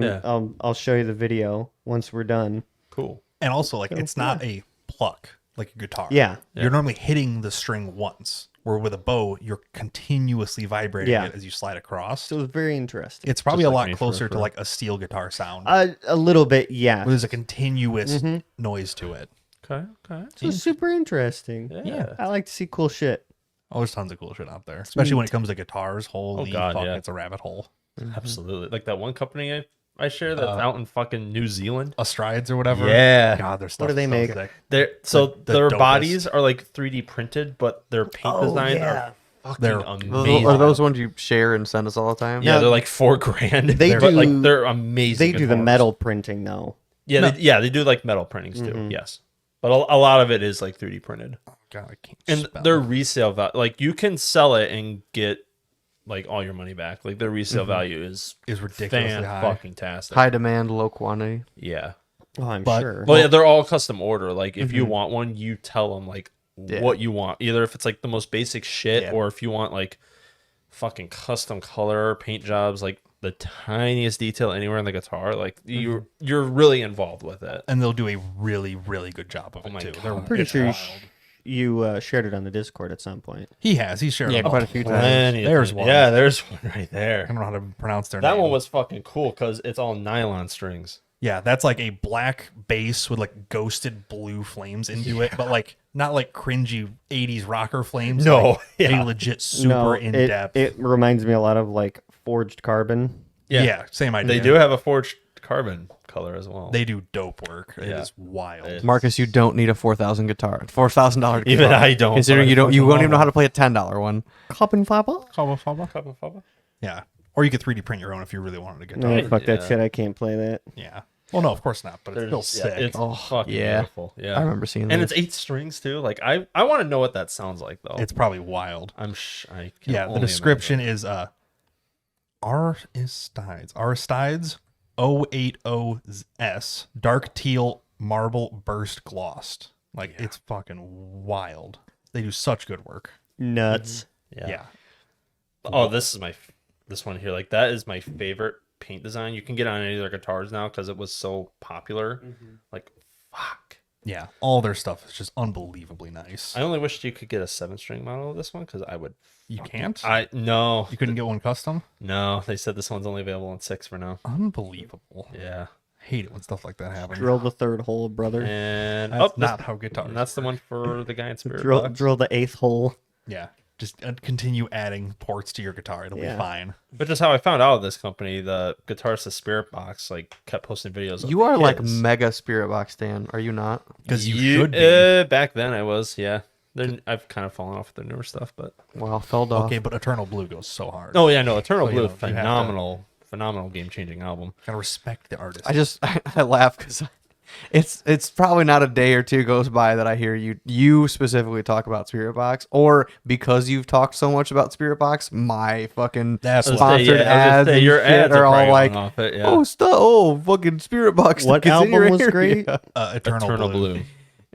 I'll show you the video once we're done. cool. And also, like, it's not a pluck like a guitar. Yeah. You're normally hitting the string once, where with a bow, you're continuously vibrating Yeah. it as you slide across. So it was very interesting. It's probably Just a like lot me for closer a to friend. like a steel guitar sound. A little bit, yeah. Where there's a continuous noise to it. Okay. Okay. So it's super interesting. Yeah. I like to see cool shit. Oh, there's tons of cool shit out there, especially when it comes to guitars. Holy God, fuck, yeah. it's a rabbit hole. Absolutely. Like that one company I share that's out in fucking New Zealand. Astrides or whatever. Yeah. God, their stuff do they is so make? sick. The Their dopest. bodies are like 3D printed, but their paint designs are fucking They're- amazing. Are those ones you share and send us all the time? Yeah, they're like $4,000. They but do- like they're amazing. They do the guitars. metal printing, though. Yeah, they do like metal printings too. Yes, but a lot of it is like 3D printed, God, I can't and spell. their resale value, like you can sell it and get like all your money back. Like their resale value is ridiculously high. fucking tastic. High demand, low quantity. Yeah. Oh, I'm But- sure. Well, yeah, they're all custom order. Like if you want one, you tell them like what you want. Either if it's like the most basic shit, or if you want like fucking custom color paint jobs, like the tiniest detail anywhere in the guitar. Like you're really involved with it. And they'll do a really, really good job of it my too. God. They're I'm pretty it's sure wild. you shared it on the Discord at some point. He has. He's shared. Yeah, it quite a few times. Plenty of There's things. one. Yeah, there's one right I there. don't know how to pronounce their That name. one was fucking cool because it's all nylon strings. Yeah, that's like a black base with like ghosted blue flames into it, but like not like cringy 80s rocker flames. No, like, yeah. a legit super in depth. It reminds me a lot of like forged carbon. Yeah, same idea. They do have a forged carbon color as well. They do dope work. It Yeah. is wild. It- Marcus, you don't need a $4,000 guitar. Even I don't. Considering but you won't even know how to play a $10 one. Carbon fiber? Carbon fiber? Yeah. Or you could 3D print your own if you really wanted to get No, done. fuck that Yeah. shit. I can't play that. Yeah. Well, no, of course not, but it's still sick. It's fucking yeah. beautiful. Yeah. I remember seeing And those. it's 8 strings too. Like I want to know what that sounds like though. It's probably wild. I can Yeah, the only description imagine. is Aristides 080S dark teal marble burst glossed. Like it's fucking wild. They do such good work. Nuts. Yeah. Oh, this one here. Like that is my favorite paint design you can get on any of their guitars now because it was so popular. Like fuck. Yeah, all their stuff is just unbelievably nice. I only wished you could get a 7-string model of this one because I would. You can't? No. You couldn't get one custom? No, they said this one's only available in 6 for now. Unbelievable. Yeah. Hate it when stuff like that happens. Drill the third hole, brother. And That's not how guitars And that's the work. one for the guy in Spirit Drill, Box. drill the 8th hole. Yeah. Just continue adding ports to your guitar. It'll be fine. Which is how I found out of this company. The guitarist of Spirit Box kept posting videos. You are like his. mega Spirit Box stan, are you not? Because you should be. Back then I was, yeah. I've kind of fallen off with their newer stuff, but Well, fell off. Okay, but Eternal Blue goes so hard. oh yeah, no, Eternal So, Blue, you have to- phenomenal game-changing album. Gotta respect the artist. I laugh because it's probably not a day or two goes by that I hear you specifically talk about Spirit Box, or because you've talked so much about Spirit Box, my fucking That's what- sponsored ads and your shit ads are all probably like, going off it, yeah. fucking Spirit Box. What gets in your album was area. great? Eternal Blue.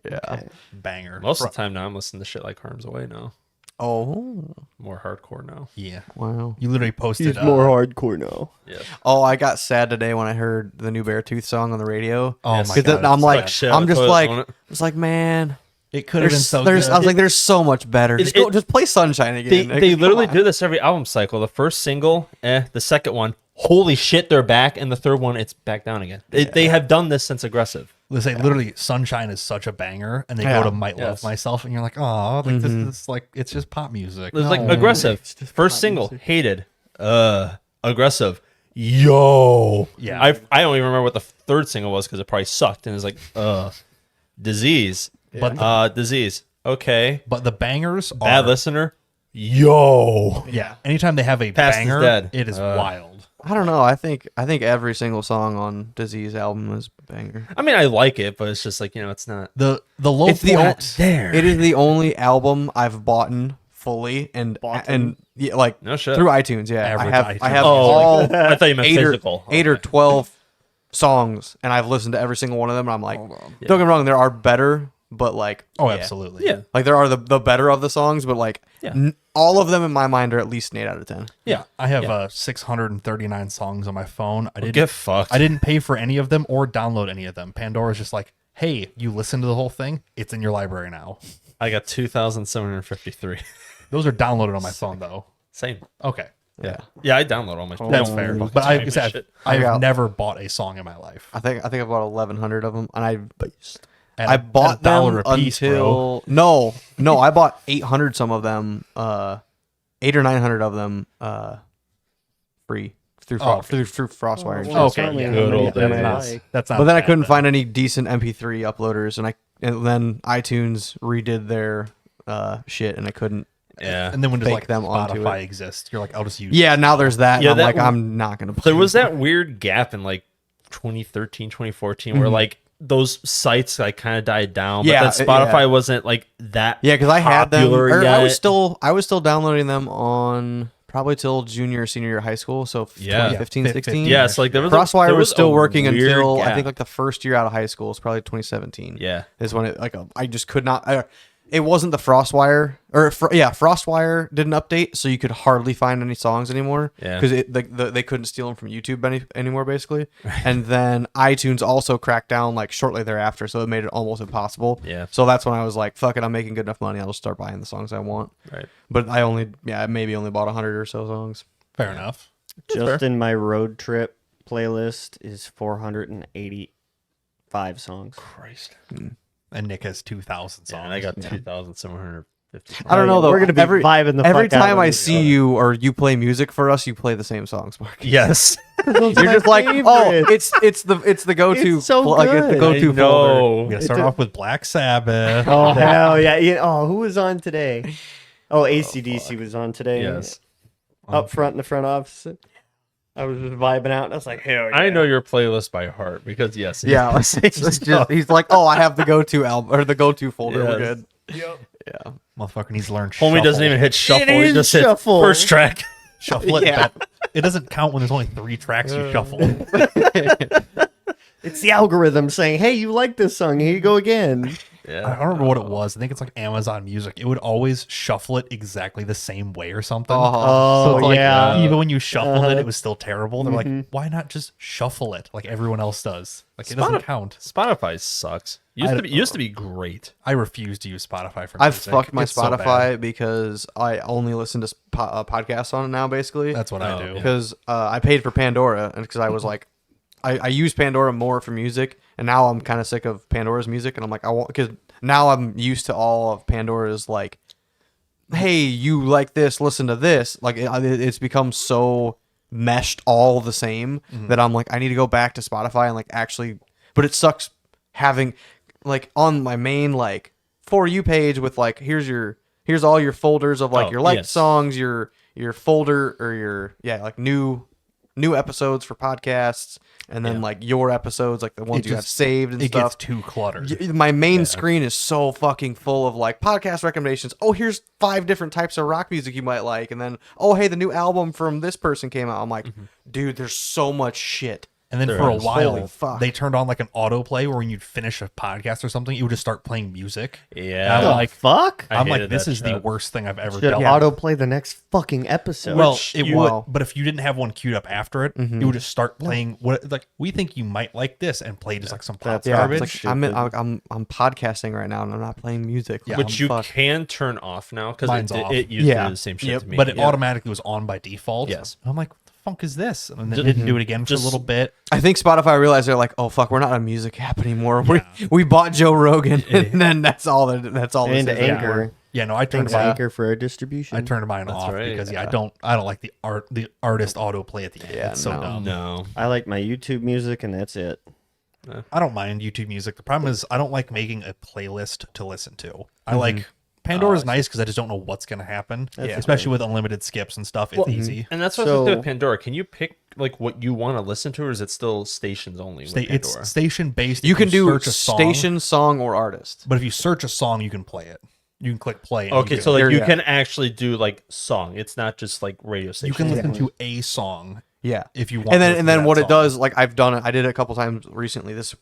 Yeah. Banger. Most of the time now I'm listening to shit like Harm's Away now. Oh, More hardcore now. Yeah. wow. You literally posted. He's more hardcore now. Yeah. Oh, I got sad today when I heard the new Beartooth song on the radio. Oh my 'Cause god. I'm like, it's shit I'm on just foot, like, won't it? it's like, man, it could have been so there's, good. I was like, there's so much better. Just, just play Sunshine again. They Come literally on. do this every album cycle. The first single, the second one, holy shit, they're back, and the third one, it's back down again. They have done this since Aggressive. They say literally Sunshine is such a banger, and they Yeah. go to Might Love Yes. Myself, and you're like, oh, like this is like it's just pop music. It's like No. Aggressive. First single, hated. Aggressive. Yo. Yeah. I don't even remember what the third single was because it probably sucked. And it's like, Disease. But Disease. Okay. But the bangers Bad are Listener. Yo. yeah. Anytime they have a Past is banger, dead. it is wild. I don't know. I think every single song on Disease album is banger. I mean, I like it, but it's just like, it's not. The low It's the point there. It is the only album I've bought fully and yeah, like No shit. through iTunes. Yeah, Average I iTunes. have Oh, all I thought you meant 8 physical. or 12 songs, and I've listened to every single one of them. And I'm like, don't get me wrong, there are better, but like, Oh, yeah. absolutely. Yeah. Like there are the better of the songs, but like Yeah. all of them in my mind are at least an 8 out of 10. Yeah. I have 639 songs on my phone. I didn't Get fucked. I didn't pay for any of them or download any of them. Pandora's just like, hey, you listened to the whole thing? It's in your library now. I got 2,753. Those are downloaded on my phone though. Same. Okay. Yeah, Yeah, I download all my. That's fair. But I Fucking said shit. I've got- never bought a song in my life. I think I bought 1,100 of them, and At I a- bought at a dollar them a piece, bro. until no, I bought 800 some of them, 800 or 900 of them, free through through FrostWire. And shit. Okay, yeah. Good old days. That's not But then I bad, couldn't find any decent MP3 uploaders, and then iTunes redid their shit, and I couldn't. Yeah. And then when just Bake like them onto Spotify exists, you're like, I'll just use Yeah, now there's that. Yeah, and I'm that- I'm not gonna. There was that weird gap in like 2013, 2014 where like those sites like kind of died down. Yeah, But then Spotify yeah. wasn't like that. Yeah, because I had them. popular Or I was yet. still downloading them on probably till junior or senior year of high school. So Yeah. 2015, Yeah, 16. Yeah, it's like there was Crosswire there was still a working weird until I gap. think like the first year out of high school. It's probably 2017. Yeah. is when it I just could not. It wasn't the FrostWire FrostWire didn't update, so you could hardly find any songs anymore. Yeah. because they couldn't steal them from YouTube anymore, basically. And then iTunes also cracked down like shortly thereafter, so it made it almost impossible. Yeah. So that's when I was like, "Fuck it, I'm making good enough money. I'll just start buying the songs I want." Right. But I maybe only bought 100 or so songs. Fair enough. Just in my road trip playlist is 485 songs. Christ. And Nick has 2,000 songs. Yeah, and I got 2,750. I don't know though. We're gonna be vibing the every fuck out time of I it. see you or you play music for us, you play the same songs, Mark. Yes. You're just like, oh, it's the go-to It's so like it's the good. go-to folder. No. We gotta start off with Black Sabbath. Oh hell yeah! Who was on today? Oh, AC/DC was on today. Yes. Up front in the front office. I was just vibing out. And I was like, hell yeah! I know your playlist by heart because yes. Yeah, it's just, he's like, oh, I have the go-to album or the go-to folder. We're Yes. good. Yep. Yeah. Motherfucker needs to learn Homie shuffle. doesn't even hit shuffle. It He is just hit shuffle. first track. Shuffle it. Yeah. It doesn't count when there's only 3 tracks you shuffle. It's the algorithm saying, hey, you like this song. Here you go again. I don't remember what it was. I think it's like Amazon Music. It would always shuffle it exactly the same way or something. So it's like, yeah. even when you shuffled it, it was still terrible. They're like, why not just shuffle it like everyone else does? Like, it doesn't count. Spotify sucks. Used to be great. I refuse to use Spotify for I've music. fucked my It's so Spotify bad. because I only listen to podcasts on it now, basically. That's what I do. Because I paid for Pandora, and because I was like, I use Pandora more for music, and now I'm kind of sick of Pandora's music, and I'm like, I want, because now I'm used to all of Pandora's like, hey, you like this, listen to this. Like it's become so meshed all the same that I'm like, I need to go back to Spotify and like actually, but it sucks having like on my main like For You page with like, here's all your folders of like your liked songs, your folder or your like new episodes for podcasts, and then like your episodes, like the ones you have saved and it stuff. gets too cluttered. My main screen is so fucking full of like podcast recommendations. Oh, here's 5 different types of rock music you might like, and then hey, the new album from this person came out. I'm like, dude, there's so much shit. And then for a Holy while, fuck. they turned on like an autoplay where when you'd finish a podcast or something, it would just start playing music. Yeah. And I'm like, fuck? I I'm like, hated this that is the shit. worst thing I've ever Should done. autoplay the next fucking episode. Well, it you- would, but if you didn't have one queued up after it, it would just start playing what like we think you might like this and play just like some pop That's garbage. It's like, I'm podcasting right now and I'm not playing music. Like, Which you fuck. can turn off now because Mine's off. it used to Yeah. do the same shit Yep. to me. but it automatically was on by default. Yes. I'm like, what the fuck is this? And then it didn't do it again for a little bit. I think Spotify realized they're like, oh fuck, we're not a music app anymore. We bought Joe Rogan, and then that's all. That's all. and this is Anchor. anymore. Yeah, no, I turned Thanks, mine. Anchor, for our distribution. I turned mine off right. because I don't like the artist autoplay at the end. Yeah, It's so no. dumb. No. I like my YouTube music, and that's it. I don't mind YouTube music. The problem is I don't like making a playlist to listen to. I like Pandora's nice because I just don't know what's going to happen. Especially with unlimited skips and stuff. It's easy. And that's what I was with Pandora. Can you pick like what you want to listen to, or is it still stations only with Pandora? It's station based. You If can do search a song, station, song, or artist. but if you search a song, you can play it. You can click play. And Okay, you so can, like you Yeah. can actually do like song. It's not just like radio you station. can listen to a song Yeah. if you want. And to then listen and to then that what it song. does, like I've done it. I did it a couple times recently this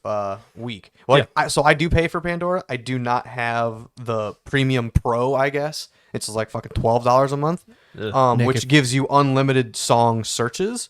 week. Like so I do pay for Pandora. I do not have the Premium Pro. I guess it's like fucking $12 a month, Nick, which gives you unlimited song searches.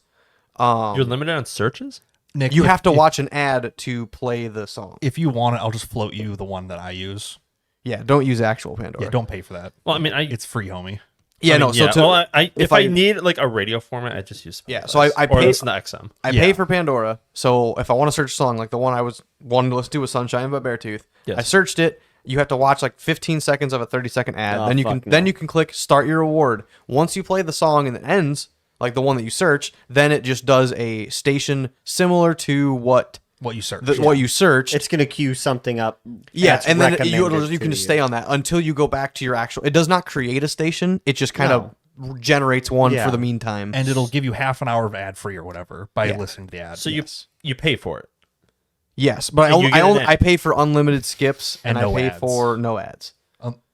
You're limited on searches? Nick, You if- have to if- watch an ad to play the song. If you want it, I'll just float you the one that I use. Yeah, don't use actual Pandora. Yeah, don't pay for that. Well, I mean, It's free, homie. Yeah, I no. mean, So yeah. to, Well, if I I- need like a radio format, I just use Spotify. Yeah, so I or pay- listen to XM. I Yeah. pay for Pandora, so if I want to search a song, like the one I was wanting to listen to was "Sunshine" by Beartooth. Yes. I searched it. You have to watch like 15 seconds of a 30-second ad. Oh, then you can fuck no. then you can click "Start Your Reward." Once you play the song and it ends, like the one that you search, then it just does a station similar to what What you search. what you searched. It's going to queue something up. Yeah, that's and then recommended you to can just stay on that until you go back to your actual. It does not create a station. It just kind of generates one Yeah. for the meantime. and it'll give you half an hour of ad free or whatever by Yeah. listening to the ad. So you pay for it. Yes, but And you get an ad. I pay for unlimited skips And and no I pay ads. for no ads.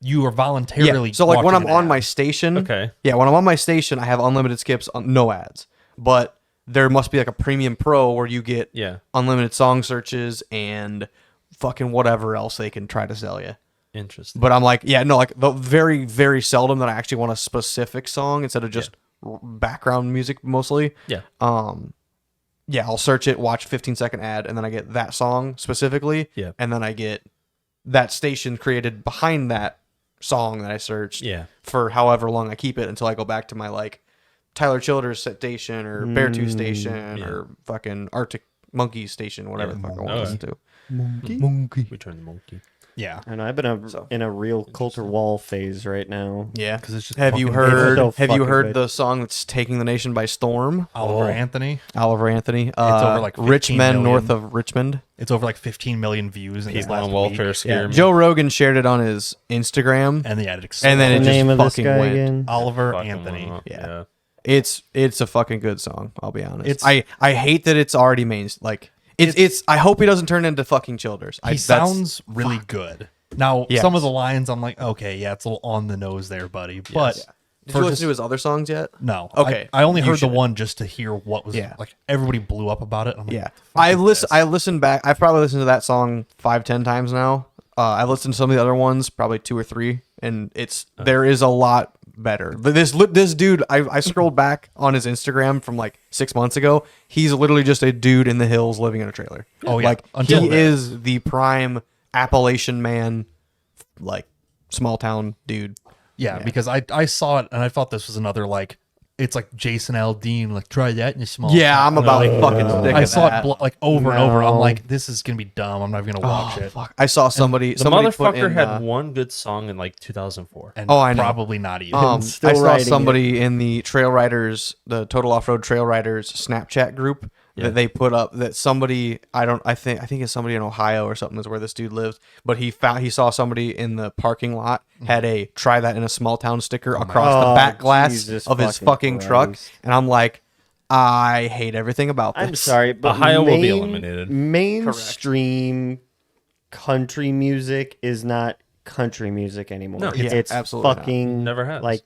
You are voluntarily. Yeah. So like when I'm watching an on ad. my station, Okay. Yeah, when I'm on my station, I have unlimited skips, no ads. But there must be like a Premium Pro where you get Yeah. unlimited song searches and fucking whatever else they can try to sell you. Interesting. But I'm like, yeah, no, like the very, very seldom that I actually want a specific song instead of just background music mostly. Yeah. Yeah, I'll search it, watch 15-second ad, and then I get that song specifically. Yeah. And then I get that station created behind that song that I searched. Yeah. For however long I keep it until I go back to my like Tyler Childers station or Beartooth station yeah. or fucking Arctic Monkeys station, whatever the fuck I want to Oh, listen to. monkey. We turn the monkey. Yeah, And I've been in a real Coulter Wall phase right now. Yeah, 'Cause it's just have you fucking- heard? It's so Have you fucking heard good. the song that's taking the nation by storm? Oliver Anthony. Oliver Anthony. It's over, like, Rich 15 Men million. North of Richmond. It's over like 15 million views in this People last on welfare week. scare me. Joe Rogan shared it on his Instagram, And the ad and then it The just name of this fucking guy went. again? Oliver Fucking Anthony. went up. Yeah. It's a fucking good song. I'll be honest. It's- I hate that it's already like it's. I hope he doesn't turn into fucking Childers. He sounds really good. Now, Yes. some of the lines, I'm like, okay, yeah, it's a little on the nose there, buddy. But Did for you listen just- to his other songs yet? no, Okay, I only you heard the should. one just to hear what was Yeah. like. Everybody blew up about it. I'm like, Yeah, "What the fuck is this?" I listened back. I've probably listened to that song 5-10 times now. I've listened to some of the other ones, probably 2 or 3, and there is a lot better. But this dude, I scrolled back on his Instagram from like 6 months ago. He's literally just a dude in the hills living in a trailer. Oh, yeah. Like Until he then. is the prime Appalachian man, like small town dude. Yeah, because I saw it and I thought this was another like it's like Jason Aldean, like try that in a small. Yeah, town. I'm about fucking sick I of saw that. it like over and over. I'm No. like, this is gonna be dumb. I'm not even gonna watch it. Fuck. I saw somebody. The somebody put motherfucker in, had one good song in like 2004. And I know. probably not even. I still saw writing somebody in the Trail Riders, the Total Off Road Trail Riders Snapchat group that they put up. That somebody I think it's somebody in Ohio or something is where this dude lives. But he saw somebody in the parking lot had a "try that in a small town" sticker across the Oh, back glass Jesus of his fucking fucking truck, Christ. and I'm like, I hate everything about this. I'm sorry, but Ohio will be eliminated. Mainstream country music is not country music anymore. No. Yeah, it's absolutely not. fucking Never has. like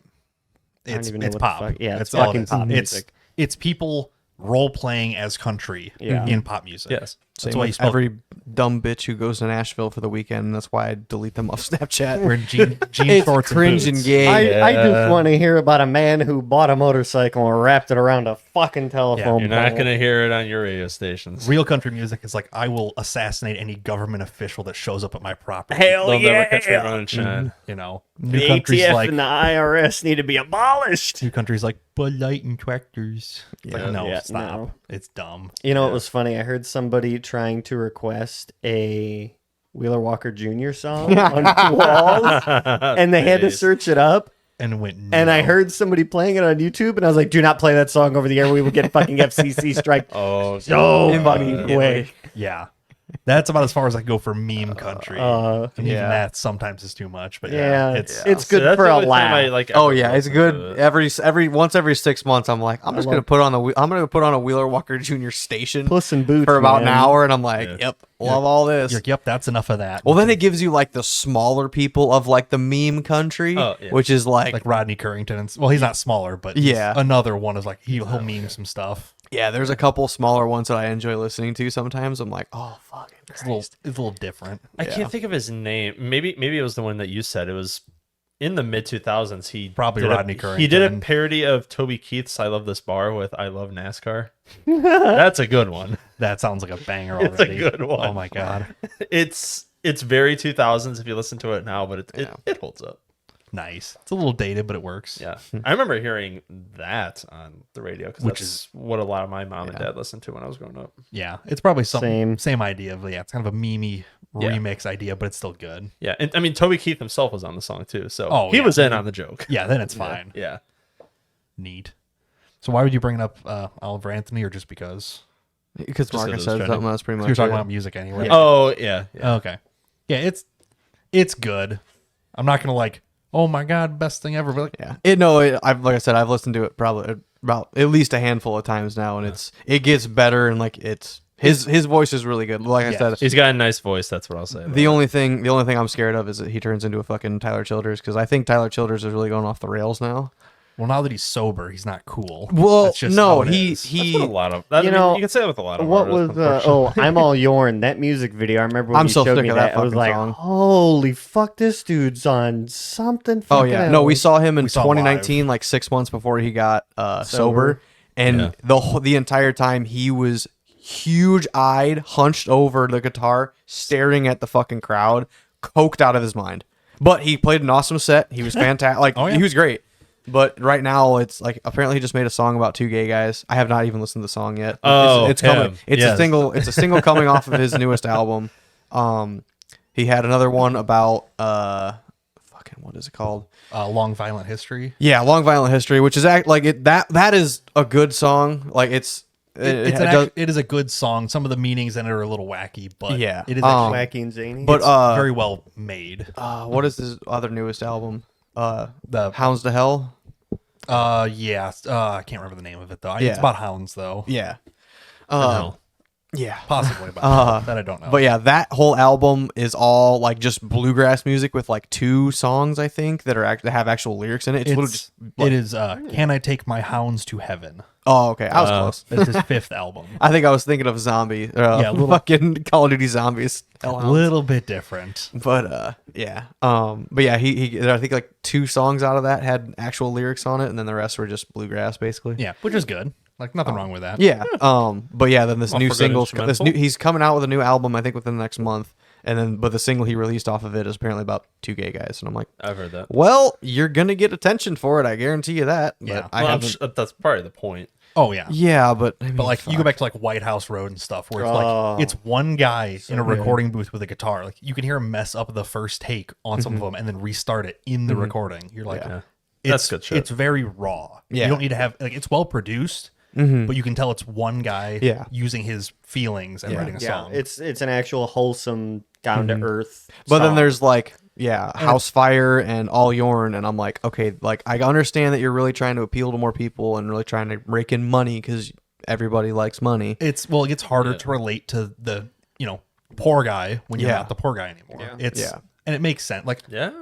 I don't it's even know it's what the pop. fuck- yeah, it's all it fucking is. pop It's music. it's people role playing as country Yeah. in pop music. Yes. Same That's why you with spell every dumb bitch who goes to Nashville for the weekend. And that's why I delete them off Snapchat. wearing jean It's shorts cringe and and boots. gay. I just want to hear about a man who bought a motorcycle and wrapped it around a fucking telephone You're not pole. going to hear it on your radio stations. Real country music is like I will assassinate any government official that shows up at my property. Hell They'll yeah! never catch me running shine. You know, The new countries ATF like and the IRS need to be abolished. new countries like Bud Light and tractors. It's like, no, Yeah, stop. no. It's dumb. You know, it was funny. I heard somebody trying to request a Wheeler Walker Jr. song on walls, and they had to search it up. And went. And I no. heard somebody playing it on YouTube, and I was like, "Do not play that song over the air. We will get fucking FCC strike Oh, so God. fucking quick." Yeah, that's about as far as I go for meme country. And even yeah. that sometimes is too much. But Yeah, it's it's So good that's for the a only time I, laugh. like, Oh ever yeah, it's listen to good. it. Every 6 months, I'm like, I'm just gonna put on a Wheeler Walker Jr. station Puss in Boots for about an man. hour, and I'm like, Yeah. yep, love all this. you're like, yep, that's enough of that. Well, then it gives you like the smaller people of like the meme country, Oh, yeah. which is like Rodney Currington. And, well, he's not smaller, but Yeah. another one is like he'll meme some stuff. yeah, there's a couple smaller ones that I enjoy listening to sometimes. I'm like, oh fucking It's a little, Christ. it's a little different. I can't think of his name. Maybe it was the one that you said. It was in the mid 2000s. He Probably did Rodney He did a Currington. parody of Toby Keith's "I Love This Bar" with "I Love NASCAR." That's a good one. That sounds like a banger It's a already. good one. Oh my god, It's very 2000s if you listen to it now, but it holds up. nice. It's a little dated, but it works. Yeah, I remember hearing that on the radio because Which that's what a lot of my mom and dad listened to when I was growing up. Yeah, it's probably Same. same idea of it's kind of a memey Yeah. remix idea, but it's still good. Yeah, and I mean Toby Keith himself was on the song too, so Oh, he yeah. was in on the joke. Yeah, then it's fine. Yeah. Neat. So why would you bring up Oliver Anthony, or just because Because Just Marcus 'cause it was said trending. something that's pretty much. you're talking it. about music anyway? Oh yeah. Okay. Yeah, it's good. I'm not gonna like, oh my god, best thing ever. But like, Yeah, I've like I said, I've listened to it probably about at least a handful of times now, and it gets better, and like his voice is really good. Like I Yeah. said, He's got a nice voice. That's what I'll say. the only thing I'm scared of is that he turns into a fucking Tyler Childers, because I think Tyler Childers is really going off the rails now. well, now that he's sober, he's not cool. Well, That's just no, how it he is. That's what a lot of that, You I mean, know, you can say that with a lot of What artists, was unfortunately. I'm All Yourn, that music video? I remember when I'm you so showed sick me of that that. I was fucking like, song. holy fuck, this dude's on something. Oh fucking yeah, no, we else. saw him in We saw him 2019, like 6 months before he got sober, and Yeah. the entire time he was huge-eyed, hunched over the guitar, staring at the fucking crowd, coked out of his mind. But he played an awesome set. He was fantastic. Like Oh, yeah. he was great. But right now, it's like apparently he just made a song about 2 gay guys. I have not even listened to the song yet. Oh, it's coming. him. It's Yes. a single. It's a single coming off of his newest album. He had another one about fucking what is it called? Long Violent History. Yeah, Long Violent History, which is that is a good song. Like it It is a good song. Some of the meanings in it are a little wacky, but Yeah. it is actually wacky and zany. but very well made. what is his other newest album? The Hounds to Hell. yeah, I can't remember the name of it though. Yeah. It's about hounds though. Yeah. No. Yeah. Possibly about that. I don't know. But yeah, that whole album is all like just bluegrass music with like 2 songs I think that have actual lyrics in it. It's literally just it is. Can I take my hounds to heaven? Oh, okay. I was close. That's his 5th album. I think I was thinking of Zombie. Fucking Call of Duty Zombies. A little bit different. But yeah. But yeah, he I think like 2 songs out of that had actual lyrics on it, and then the rest were just bluegrass, basically. Yeah, which is good. Like nothing wrong with that. Yeah. But yeah, then this Well, new for good single, instrumental? he's coming out with a new album, I think, within the next month. And then, but the single he released off of it is apparently about 2 gay guys, and I'm like, I've heard that. well, you're gonna get attention for it, I guarantee you that. But Yeah. I Well, haven't. that's probably the point. Oh yeah. Yeah, but I mean, But like you go back to like White House Road and stuff where it's like it's one guy in a recording booth with a guitar. Like you can hear him mess up the first take on some of them and then restart it in the recording. You're like, Yeah. it's, That's good shit. It's very raw. Yeah. You don't need to have like it's well produced, but you can tell it's one guy using his feelings and writing a song. It's an actual wholesome, down to earth. But then there's like, House Fire and All Yorn, and I'm like, okay, like I understand that you're really trying to appeal to more people and really trying to rake in money because everybody likes money. It gets harder to relate to the poor guy when you're not the poor guy anymore. And it makes sense. Like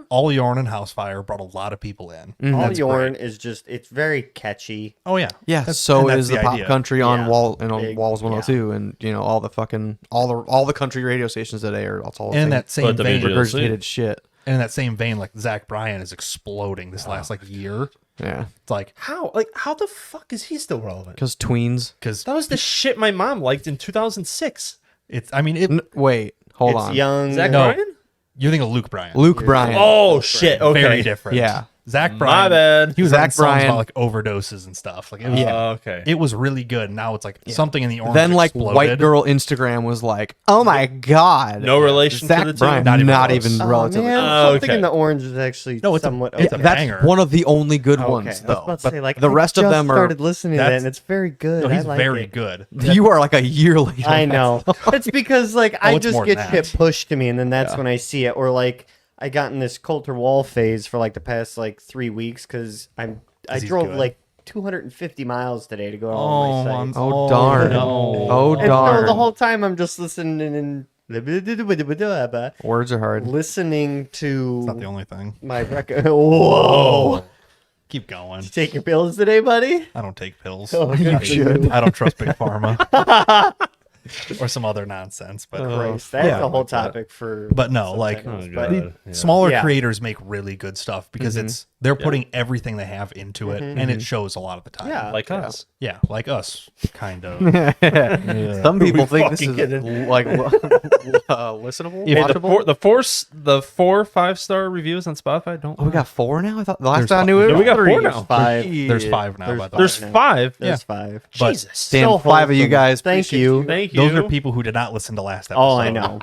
All Yorn and House Fire brought a lot of people in. All That's Yorn great. is just it's very catchy. Oh yeah, Yeah, and so that's is the pop idea. country on Yeah. Big, Walls 102, and all the fucking all the country radio stations today are all And in that same But the vein, video- regurgitated shit. and in that same vein, like Zach Bryan is exploding this last like year. Yeah, It's like How the fuck is he still relevant? because tweens. because That was the shit my mom liked in 2006. it's. I mean, it. Wait, hold It's on. young. Zach No. Bryan? You're thinking of Luke Bryan. Luke Bryan. Oh shit. Okay. Very different. Yeah. Zach Bryan. bad. He was Zach writing songs Bryan. about like overdoses and stuff. Like it was, Okay. it was really good. Now it's like something in the orange. Then like exploded. white girl Instagram was like, oh my god, No relation to Zach the two? Bryan, Not not even even, close. relatively. Man, Oh, something okay. in the orange is actually No, it's a- somewhat. it's a okay. That's banger. one of the only good Okay, ones, I was though. about to But say, like, the I rest of just them are. started listening to that, That's- and it's very good. No, I he's like very it. good. You are like a year late. I know. It's because like I it's just more get than shit that. pushed to me, and then that's when I see it. Or like I got in this Coulter Wall phase for like the past like 3 weeks because I he's drove good. like 250 miles today to go to Oh, all my I'm sites. Oh darn! no. Oh And darn! so the whole time I'm just listening and Words are hard. listening to It's not the only thing. my record. Whoa! Keep going. Take your pills today, buddy. I don't take pills. Oh, good for you. I don't trust Big Pharma or some other nonsense. But Christ, that's yeah, a whole like that. topic for. But no, like else, Oh, but- God. Yeah. smaller Yeah. creators make really good stuff because they're putting everything they have into it, and it shows a lot of the time. Yeah. Like us. Yeah, like us, kind of. Some people think this fucking is kidding. like listenable, If Hey, watchable. the 4 5-star reviews on Spotify don't. Oh, we got 4 now. I thought the last There's time I fi- knew it. No, was we got 3. 4 now. Five. There's 5 now, There's by the There's way. 5. There's 5. But Jesus. Damn, So 5 of you wholesome. guess. Thank you. Thank you. Those are people who did not listen to last episode. Oh, I know.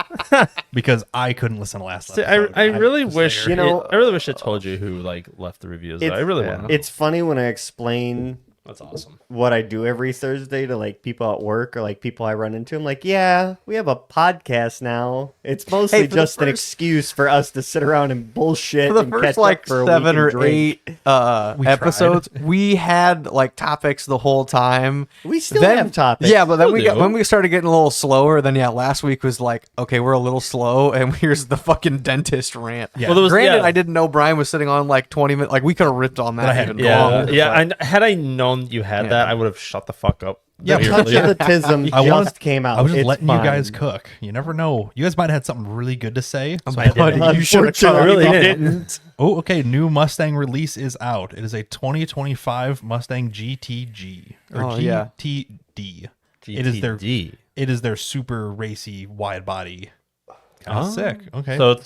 because I couldn't listen to last See, episode. I really was wish there. You know- I really wish I told you who like left the reviews. It's- I really yeah. want. It's funny when I explain That's awesome. what I do every Thursday to like people at work or like people I run into. I'm like, yeah, we have a podcast now. It's mostly Hey, for the just an first- excuse for us to sit around and bullshit For the and catch first like up for a 7 week or and drink. 8 We episodes, we had like topics the whole time. We still Then- have topics. Yeah, but then Still do. when we started getting a little slower, then last week was like, okay, we're a little slow, and here's the fucking dentist rant. Yeah. Well, there was Granted, yeah. I didn't know Brian was sitting on like 20 minutes. Like we could have ripped on I that had- even Yeah, longer. yeah. but- Had I known you had that, I would have shut the fuck up. Yeah, Touch earlier. of the Tism I just wanted- came out. I was just It's letting fine. you guys cook. You never know. You guys might have had something really good to say. So I Buddy, didn't. you should have Unfortunately, I really we didn't. Oh, okay. New Mustang release is out. It is a 2025 Mustang GTG or Oh, yeah. GTD. It is their GTD. it is their super racy wide body. Kind of sick. Okay. So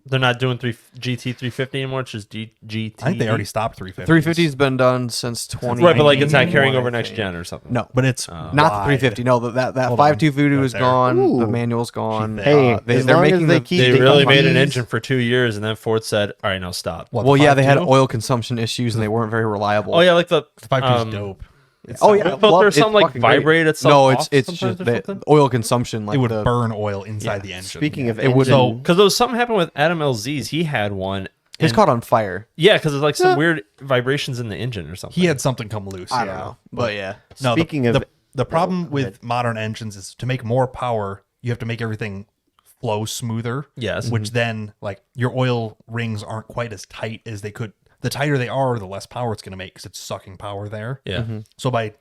they're not doing GT 350 anymore. It's just GT. I think they already stopped 350. 350's been done since 20. Right, but like it's not carrying over next gen or something. No, but it's not the wide. 350. No, that Hold on. 5.2 Voodoo Right is there. gone. The Ooh. manual's gone. Hey, as they're long as making they the. keep They the really made an companies- engine for 2 years, and then Ford said, "All right, now stop." What, Well, yeah, they had 5.2? oil consumption issues and they weren't very reliable. Oh yeah, like the 5.2 is dope. Oh yeah, But well, there's it's something like fucking great. vibrate itself No, off it's sometimes just or the something? oil consumption. Like It would the, burn oil inside the engine. Speaking of It would- engine, So- because there was something happened with Adam LZ's. He had one. It's and- caught on fire. Yeah, because there's like some weird vibrations in the engine or something. he had something come loose. I yeah. don't know, but yeah. No, Speaking the, of- the problem go with ahead. modern engines is to make more power, you have to make everything flow smoother. Yes. Which then, like, your oil rings aren't quite as tight as they could. the tighter they are, the less power it's going to make because it's sucking power there. Yeah. So by,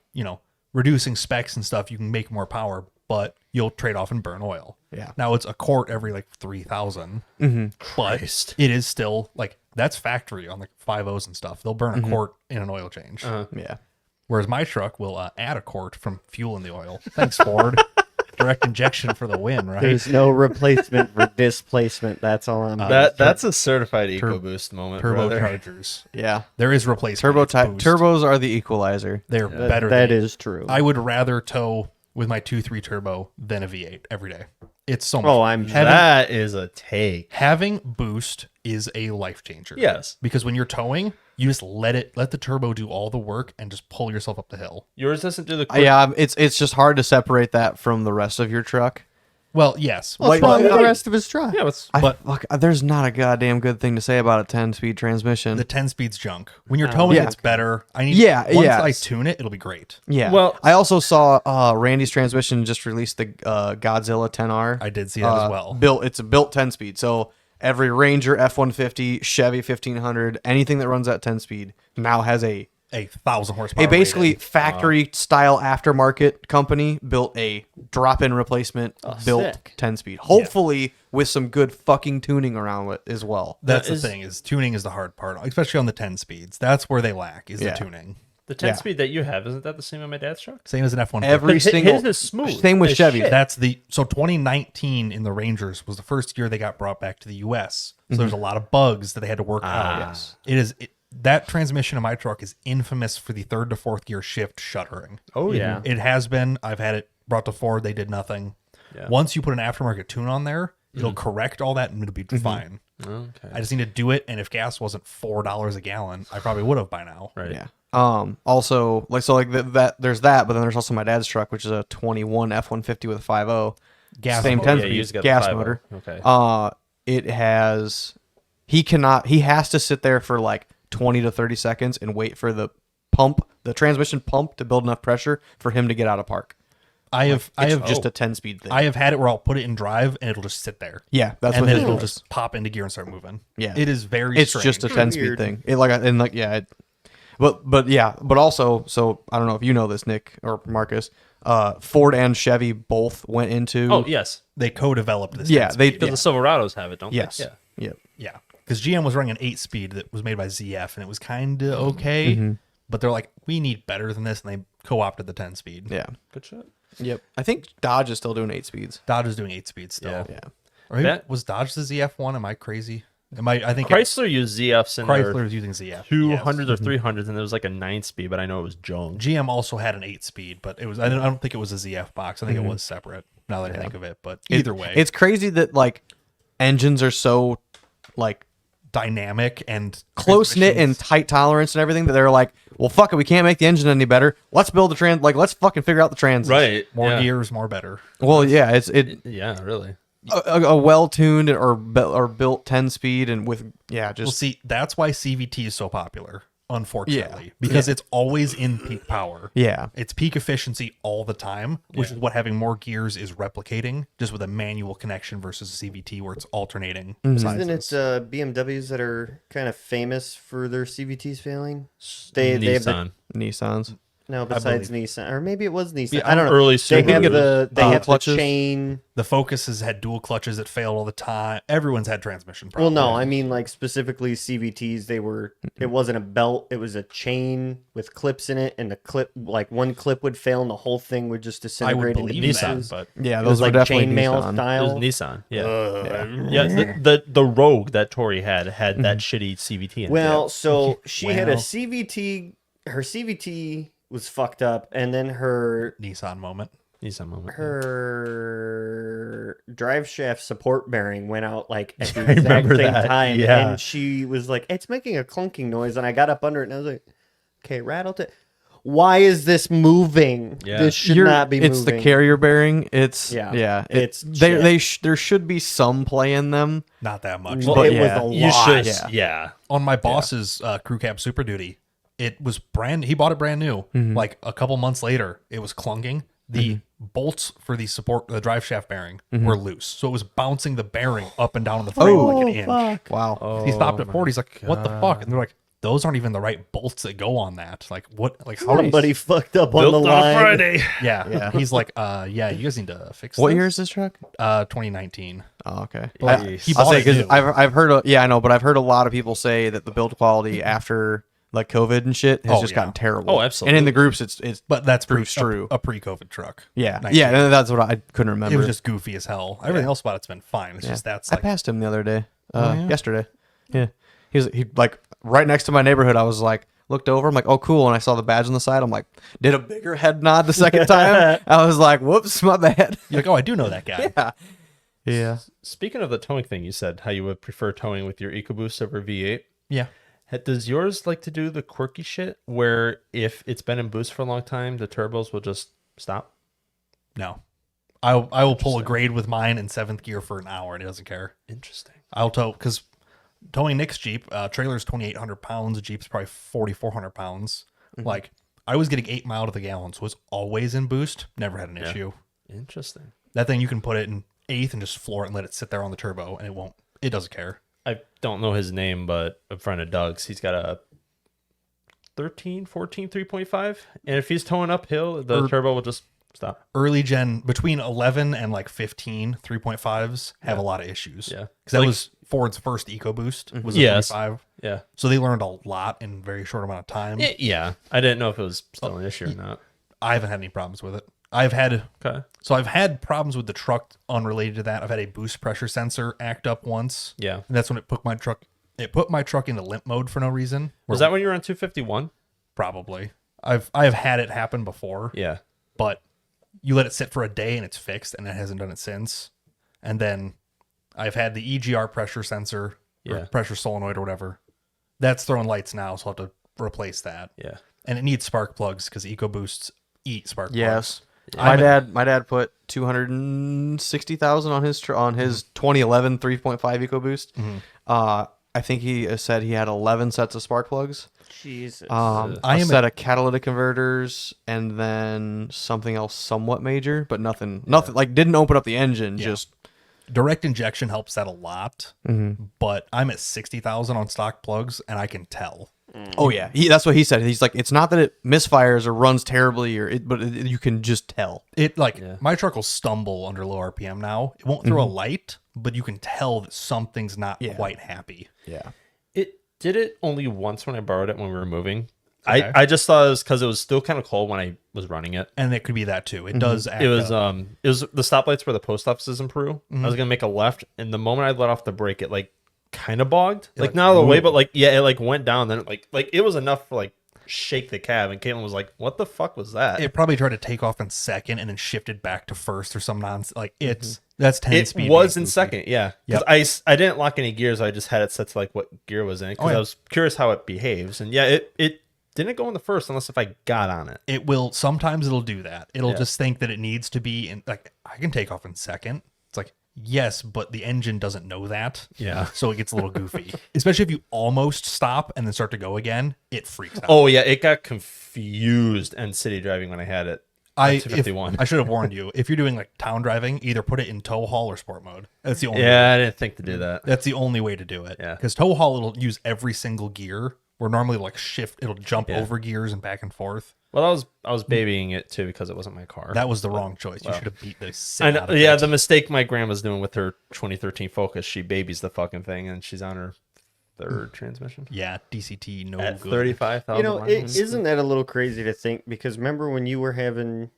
reducing specs and stuff, you can make more power, but you'll trade off and burn oil. Yeah. Now it's a quart every like 3,000, but Christ. it is still like that's factory on the 5.0s and stuff. They'll burn a quart in an oil change. Yeah. Whereas my truck will add a quart from fuel in the oil. Thanks, Ford. Direct injection for the win, right? There's no replacement for displacement. That's all I'm. That's a certified EcoBoost moment, brother. Turbochargers. Yeah. There is replacement. Boost. Turbos are the equalizer. They're better. That is true. I would rather tow with my 2.3 turbo than a V8 every day. It's so much. Oh, I'm That is a take. Having boost is a life changer. Yes. Because when you're towing, you just let the turbo do all the work and just pull yourself up the hill. Yours doesn't do the quick. Yeah, it's just hard to separate that from the rest of your truck. Well, yes. What's wrong with the rest of his truck? Yeah, it's, There's not a goddamn good thing to say about a 10-speed transmission. The 10 speed's junk. When you're towing, yeah. it's better. Once I tune it, it'll be great. Yeah. Well- I also saw Randy's transmission just released the Godzilla 10R. I did see that as well. It's a built 10-speed. So every Ranger, F-150, Chevy 1500, anything that runs at 10-speed now has a 1,000 horsepower. basically rated. factory style aftermarket company built a drop-in replacement built sick. 10-speed. Hopefully with some good fucking tuning around it as well. That's the thing, is tuning is the hard part, especially on the 10 speeds. That's where they lack, is the Yeah. tuning. the 10 speed that you have, isn't that the same on my dad's truck? Same as an F-150. Every But single his is smooth Same with as Chevy. shit. That's so 2019 in the Rangers was the first year they got brought back to the U.S. So there's a lot of bugs that they had to work out. Yes. That transmission in my truck is infamous for the 3rd to 4th gear shift shuddering. Oh, yeah. It has been. I've had it brought to Ford. They did nothing. Yeah. Once you put an aftermarket tune on there, it'll correct all that and it'll be fine. Okay. I just need to do it. And if gas wasn't $4 a gallon, I probably would have by now. Right. Yeah. Also, that there's that, but then there's also my dad's truck, which is a 21 F-150 with a 5.0. Gas Same motor. 10 Yeah, speed you just got the gas 5.0. motor. Okay. It has he has to sit there for like 20 to 30 seconds and wait for the transmission pump to build enough pressure for him to get out of park. I have Just a 10-speed thing. I have had it where I'll put it in drive and it'll just sit there. Yeah, that's And what then his it'll was. just pop into gear and start moving. Yeah. It is very It's strange. just a 10-speed Weird. thing. But also, so I don't know if you know this, Nick or Marcus. Ford and Chevy both went into. Oh, yes. They co-developed this. Yeah, 10 they- speed. Because the Silverados have it, don't Yes. they? Yeah. Yep. Yeah, because GM was running an 8-speed that was made by ZF, and it was kind of okay. But they're like, we need better than this, and they co-opted the 10-speed. Yeah. Good shit. Yep. I think Dodge is still doing 8 speeds. Dodge is doing 8-speed still. Yeah. Yeah. Or maybe, That- was Dodge the ZF one? Am I crazy? I think Chrysler used ZFs in Chrysler their was using ZF. 200s Yes. or 300s, and there was like a 9-speed, but I know it was junk. GM also had an 8-speed, but it was. I don't think it was a ZF box. I think it was separate. Now that I think of it, but either way, It's crazy that like engines are so like dynamic and close knit and tight tolerance and everything that they're like, well, fuck it, we can't make the engine any better. Let's build the let's fucking figure out the trans. Right. more yeah. gears, more better. Well, yeah, it's Yeah, really. a well tuned or built 10-speed and with Well, just see, that's why CVT is so popular. Unfortunately, because it's always in peak power. yeah. It's peak efficiency all the time, which is what having more gears is replicating, just with a manual connection versus a CVT where it's alternating. Isn't it BMWs that are kind of famous for their CVTs failing? They have the, Nissan. Nissans. no, besides Nissan, or maybe it was Nissan. Yeah, I don't know. early they have Subaru. they have the clutches. chain. The Focus has had dual clutches that fail all the time. Everyone's had transmission Well, problems. no, I mean like specifically CVTs. They were. It wasn't a belt. It was a chain with clips in it, and the clip, like one clip would fail, and the whole thing would just I disintegrate would into believe Nissan, pieces. that, but Yeah, It those was were like definitely chainmail Nissan. It style. was Nissan. Yeah. The Rogue that Tori had that shitty CVT in it. Well, so she had a Wow. CVT. Her CVT was fucked up, and then her Nissan moment. Nissan moment. her drive shaft support bearing went out like at the I exact remember same that, time, yeah. and she was like, "It's making a clunking noise," and I got up under it, and I was like, "Okay, rattled it. Why is this moving? Yeah. This should not be It's moving." the carrier bearing. It's Yeah. It's It's there should be some play in them. Not that much. Well, But it yeah, was a You lot. should. Yeah. On my boss's crew cab Super Duty, it was he bought it brand new. Like a couple months later, it was clunking. The bolts for the drive shaft bearing were loose, so it was bouncing the bearing up and down on the frame like an inch. Fuck. Wow. He stopped at 40. He's like, "What the fuck?" And they're like, those aren't even the right bolts that go on that. Like what? Like how Somebody fucked up on Built the on line. a Friday. Yeah. He's like, yeah, you guys need to fix What this. year is this truck? 2019. Oh, okay. He I'll bought say it because new. I've heard I know, but I've heard a lot of people say that the build quality after like COVID and shit has Oh, just yeah. gotten terrible. Oh, absolutely. And in the groups, it's But that's proves true. a pre-COVID truck. yeah, 19. yeah. That's what I couldn't remember. It was just goofy as hell. Everything else about it's been fine. It's just that's I like passed him the other day, yeah? yesterday. Yeah, he like right next to my neighborhood. I was like, looked over. I'm like, oh, cool. And I saw the badge on the side. I'm like, did a bigger head nod the second time. I was like, whoops, my bad. you're like, oh, I do know that guy. Yeah. Yeah. Speaking of the towing thing, you said how you would prefer towing with your EcoBoost over V8. Yeah. Does yours like to do the quirky shit where if it's been in boost for a long time, the turbos will just stop? No. I will pull a grade with mine in 7th gear for an hour and it doesn't care. Interesting. I'll tow because towing Nick's Jeep, trailer's 2,800 pounds, Jeep's probably 4,400 pounds. Like I was getting 8 miles to the gallon, so it was always in boost. Never had an issue. Interesting. That thing you can put it in 8th and just floor it and let it sit there on the turbo, and it doesn't care. I don't know his name, but a friend of Doug's, he's got a 13, 14, 3.5. And if he's towing uphill, the turbo will just stop. Early gen between 11 and like 15 3.5s have a lot of issues. Yeah. Because that was Ford's first EcoBoost was a Yes. 25. Yeah. So they learned a lot in a very short amount of time. Yeah. I didn't know if it was still an issue or not. I haven't had any problems with it. I've had problems with the truck unrelated to that. I've had a boost pressure sensor act up once. Yeah. And that's when it put my truck into limp mode for no reason. Was that when you were on 251? Probably. I have had it happen before. Yeah. But you let it sit for a day and it's fixed, and it hasn't done it since. And then I've had the EGR pressure sensor, or pressure solenoid or whatever. That's throwing lights now, so I'll have to replace that. Yeah. And it needs spark plugs because EcoBoosts eat spark plugs. Yes. My dad put 260,000 on his 2011 3.5 EcoBoost. I think he said he had 11 sets of spark plugs. Jesus. A set of catalytic converters, and then something else somewhat major, but nothing like didn't open up the engine. Yeah. Just Direct injection helps that a lot, but I'm at 60,000 on stock plugs, and I can tell. oh yeah, that's what he said. He's like, it's not that it misfires or runs terribly, but you can just tell. It my truck will stumble under low RPM now. It won't throw a light, but you can tell that something's not quite happy. Yeah. It did it only once when I borrowed it when we were moving. Okay. I just thought it was because it was still kind of cold when I was running it. And it could be that too. It does act It was up. it was the stoplights where the post office is in Peru. I was gonna make a left, and the moment I let off the brake, it like kind of bogged, like not all the way, but like it like went down. Then it like it was enough for like shake the cab, and Caitlin was like, "What the fuck was that?" It probably tried to take off in second and then shifted back to first or some nonsense. Like that's 10 It speed. was being in goofy. second, yeah. Because I didn't lock any gears. I just had it set to like what gear was in, because I was curious how it behaves. And yeah, it didn't go in the first unless if I got on it. It will sometimes it'll do that. It'll just think that it needs to be in, like, I can take off in second. It's like, yes, but the engine doesn't know that. Yeah. So it gets a little goofy. Especially if you almost stop and then start to go again, it freaks out. Oh yeah, it got confused and city driving when I had it. I 251. should have warned you. If you're doing like town driving, either put it in tow haul or sport mode. That's the only Yeah, I didn't think to do that. That's the only way to do it. Yeah. Because tow haul, it'll use every single gear. Where normally like shift, it'll jump over gears and back and forth. Well, I was babying it too because it wasn't my car. That was the wrong choice. You should have beat the I shit know, out of yeah, it. the mistake my grandma's doing with her 2013 Focus, she babies the fucking thing, and she's on her third transmission. Yeah, DCT, no At good. 35,000 You know, miles. isn't that a little crazy to think? Because remember when you were having,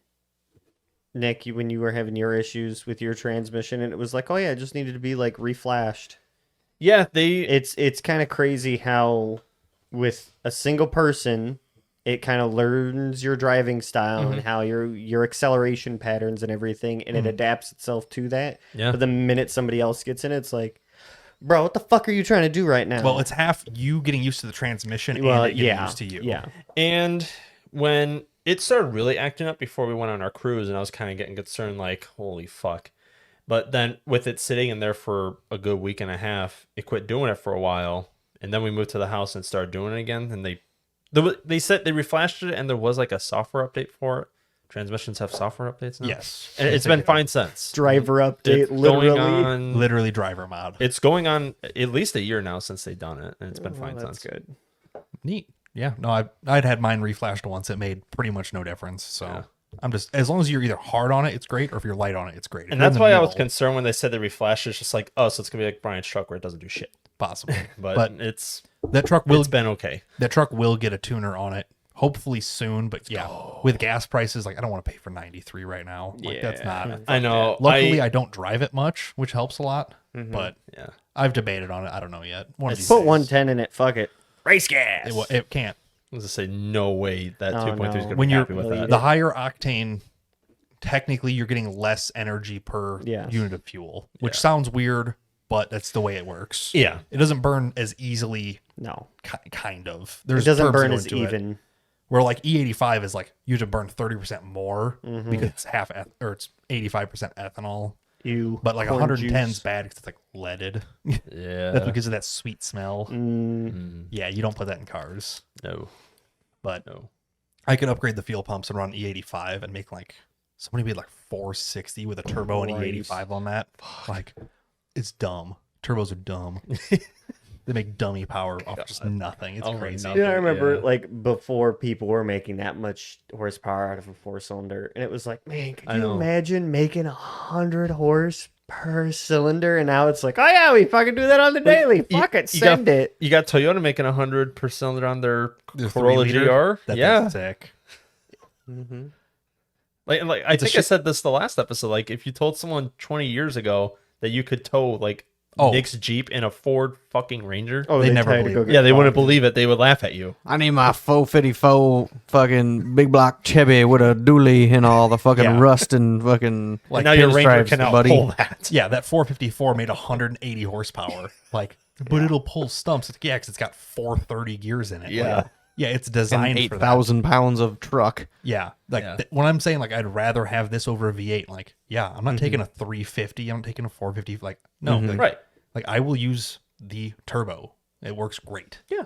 Nick, when you were having your issues with your transmission, and it was like, oh yeah, it just needed to be like reflashed. Yeah, It's kind of crazy how with a single person, it kind of learns your driving style and how your acceleration patterns and everything, and it adapts itself to that. Yeah. But the minute somebody else gets in, it's like, bro, what the fuck are you trying to do right now? Well, it's half you getting used to the transmission and it getting used to you. Yeah. And when it started really acting up before we went on our cruise, and I was kind of getting concerned, like, holy fuck. But then with it sitting in there for a good week and a half, it quit doing it for a while. And then we moved to the house and started doing it again. And they said they reflashed it, and there was like a software update for it. Transmissions have software updates now. Yes. And it's been fine since. Driver update, It's literally. going on. Literally driver mod. It's going on at least a year now since they've done it, and it's been fine That's since. good. Neat. Yeah. No, I'd had mine reflashed once. It made pretty much no difference. So Yeah. I'm just, as long as you're either hard on it, it's great, or if you're light on it, it's great. If And you're in that's the why I was middle, concerned when they said the reflash is just like, oh, so it's gonna be like Brian's truck where it doesn't do shit. possible. But, that truck will it's been okay. that truck will get a tuner on it, hopefully soon. But yeah, with gas prices, like I don't want to pay for 93 right now. Like that's not. I know. Luckily, I don't drive it much, which helps a lot. But yeah. I've debated on it. I don't know yet. One of these Put days. 110 in it. Fuck it. Race gas. It can't. I was gonna say no way that Oh, 2.3 is no. gonna When be you're happy with that. the higher octane, technically you're getting less energy per Yes. unit of fuel, which Yeah. sounds weird, but that's the way it works. Yeah. It doesn't burn as easily, No. kind of. It There's doesn't terms burn go as into it, even. where like E85 is like you have to burn 30% more Mm-hmm. because it's or it's 85% ethanol. You. But like corn 110 is juice. bad because it's like leaded. Yeah. That's because of that sweet smell. Mm, Yeah, you don't put that in cars. No. But No. I could upgrade the fuel pumps and run E85 and make like somebody made like 460 with a turbo and E85 on that. Like it's dumb. Turbos are dumb. They make dummy power off just nothing. It's Over crazy. nothing. Yeah, I remember Yeah. like before people were making that much horsepower out of a 4-cylinder, and it was like, man, could I you know. imagine making 100 horse per cylinder? And now it's like, oh yeah, we fucking do that on the daily. Fuck it, send it. You got Toyota making 100 per cylinder on their The Corolla 3-liter? GR. That Yeah. thing's sick. Like I think I said this the last episode. Like if you told someone 20 years ago that you could tow like Nick's Jeep in a Ford fucking Ranger, Oh, They never tell you to believe go it. get yeah, they fucked. wouldn't believe it. They would laugh at you. I need my 454 fucking big block Chevy with a dually and all the fucking Yeah. rust and fucking Like now your Ranger pinstripes, cannot buddy. pull that. Yeah, that 454 made 180 horsepower. Like, but it'll pull stumps. It's, yeah, because it's got 430 gears in it. Yeah. Like, yeah, it's And designed for that. 8,000 pounds of truck. Yeah, like Yeah. when I'm saying like I'd rather have this over a V8, like yeah, I'm not taking a 350. I'm taking a 450. Like no, like, Right. Like I will use the turbo. It works great. Yeah.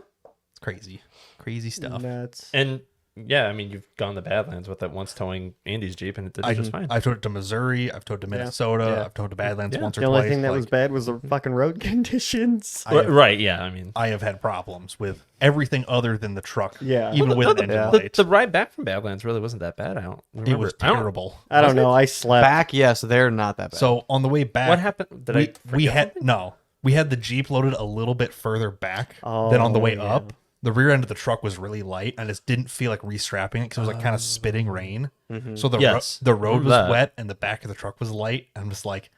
It's crazy stuff. Nuts. And yeah, I mean you've gone to Badlands with it once towing Andy's Jeep and it did just fine. I've towed it to Missouri. I've towed to Minnesota. Yeah. I've towed to Badlands Yeah. once or The twice. only thing that like, was bad was the fucking road conditions. Right. Yeah. I mean. I have had problems with everything other than the truck. Yeah. even Well, with an engine light. The ride back from Badlands really wasn't that bad. I don't remember. It was terrible. I don't know. I slept. Back, yes, they're not that bad. So on the way back, What happened? Did we forget had something? we had the Jeep loaded a little bit further back Oh, than on the way yeah. up. The rear end of the truck was really light. I just didn't feel like restrapping it because it was like kind of spitting rain. So the Yes. the road was That. wet and the back of the truck was light. I'm just like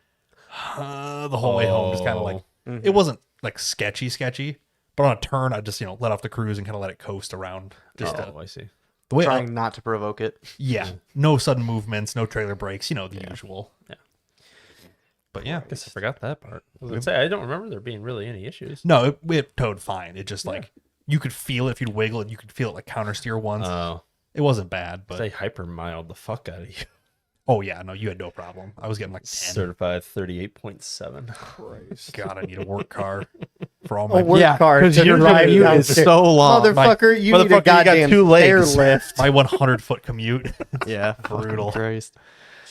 the whole way home, just kind of like it wasn't like sketchy, but on a turn I just let off the cruise and kind of let it coast around. Just Oh, I see. the way up, trying not to provoke it. yeah, no sudden movements, no trailer brakes, the usual. Yeah. But yeah, I guess I forgot that part. I was gonna say I don't remember there being really any issues. no, it towed fine. It just like you could feel it if you'd wiggle it. You could feel it like countersteer once. Oh, It wasn't bad, but they hyper mild the fuck out of you. oh yeah, no, you had no problem. I was getting like 10. Certified 38.7. God, I need a work car for all A my work car because to your drive commute is downstairs. so long. Motherfucker, you need Motherfucker, a you got goddamn 2 legs. airlift. my 100-foot commute. Yeah, Brutal. fucking Christ.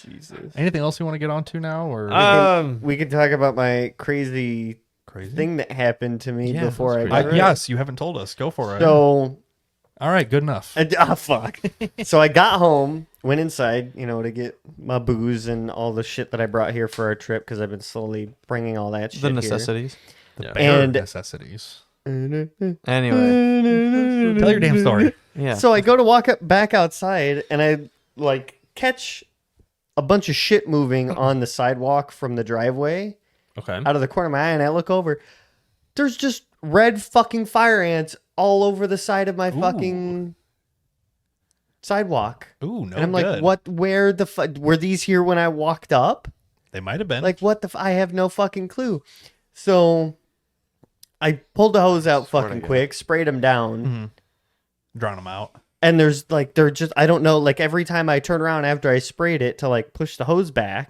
Jesus. Anything else you want to get onto now, or We can talk about my crazy crazy thing that happened to me Yeah, before I that's got crazy. it. yes, you haven't told us. Go for it. So, All right, good enough. fuck. So I got home, went inside, to get my booze and all the shit that I brought here for our trip because I've been slowly bringing all that shit The here. necessities. Yeah. Bare and- necessities. Anyway, Tell your damn story. yeah. So I go to back outside and I catch a bunch of shit moving on the sidewalk from the driveway Okay. out of the corner of my eye, and I look over. There's just red fucking fire ants all over the side of my fucking sidewalk. Ooh, no And I'm good. like, what? Where the fuck? Were these here when I walked up? They might have been. Like, what the? I have no fucking clue. So I pulled the hose out Swear to fucking God. quick, sprayed them down. drown them out. And there's they're just, I don't know, every time I turn around after I sprayed it to push the hose back,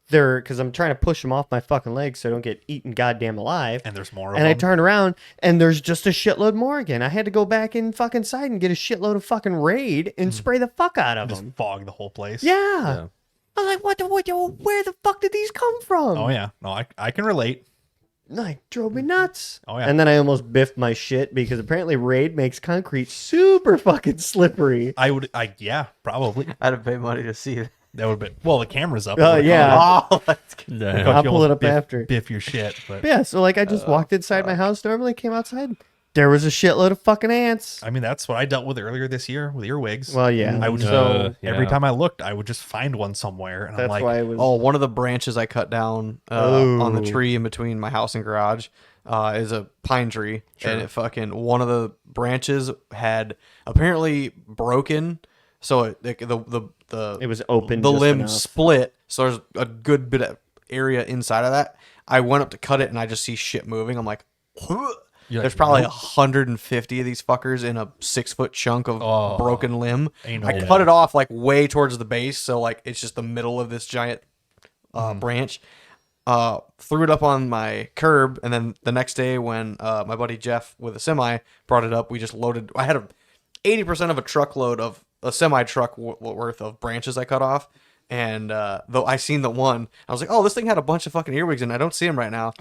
because I'm trying to push them off my fucking legs so I don't get eaten goddamn alive. And there's more of And them. I turn around and there's just a shitload more again. I had to go back in fucking side and get a shitload of fucking Raid and spray the fuck out of just them. fog the whole place. Yeah. Yeah. I was like, where the fuck did these come from? Oh yeah. No, I can relate. like drove me nuts. Oh, yeah. And then I almost biffed my shit because apparently Raid makes concrete super fucking slippery. Yeah, probably. I'd have paid money to see it. That would be, well, the camera's up. Yeah. Oh, that's good. Yeah. I'll pull it up after. Biff your shit. But Yeah, so like I just walked inside my house normally, came outside. There was a shitload of fucking ants. I mean, that's what I dealt with earlier this year with earwigs. Well, yeah. I would just, every time I looked, I would just find one somewhere. And I'm That's like, why it was. Oh, one of the branches I cut down on the tree in between my house and garage is a pine tree, and it fucking one of the branches had apparently broken, so It was open. the just limb enough. split. So there's a good bit of area inside of that. I went up to cut it, and I just see shit moving. I'm like, You're there's like, probably nope. 150 of these fuckers in a 6-foot chunk of broken limb. Ain't I no cut way. it off like way towards the base, so like it's just the middle of this giant branch. Threw it up on my curb, and then the next day when my buddy Jeff with a semi brought it up, we just loaded. I had 80% of a truckload of a semi truck worth of branches I cut off. And though I seen the one, I was like, "Oh, this thing had a bunch of fucking earwigs, and I don't see them right now."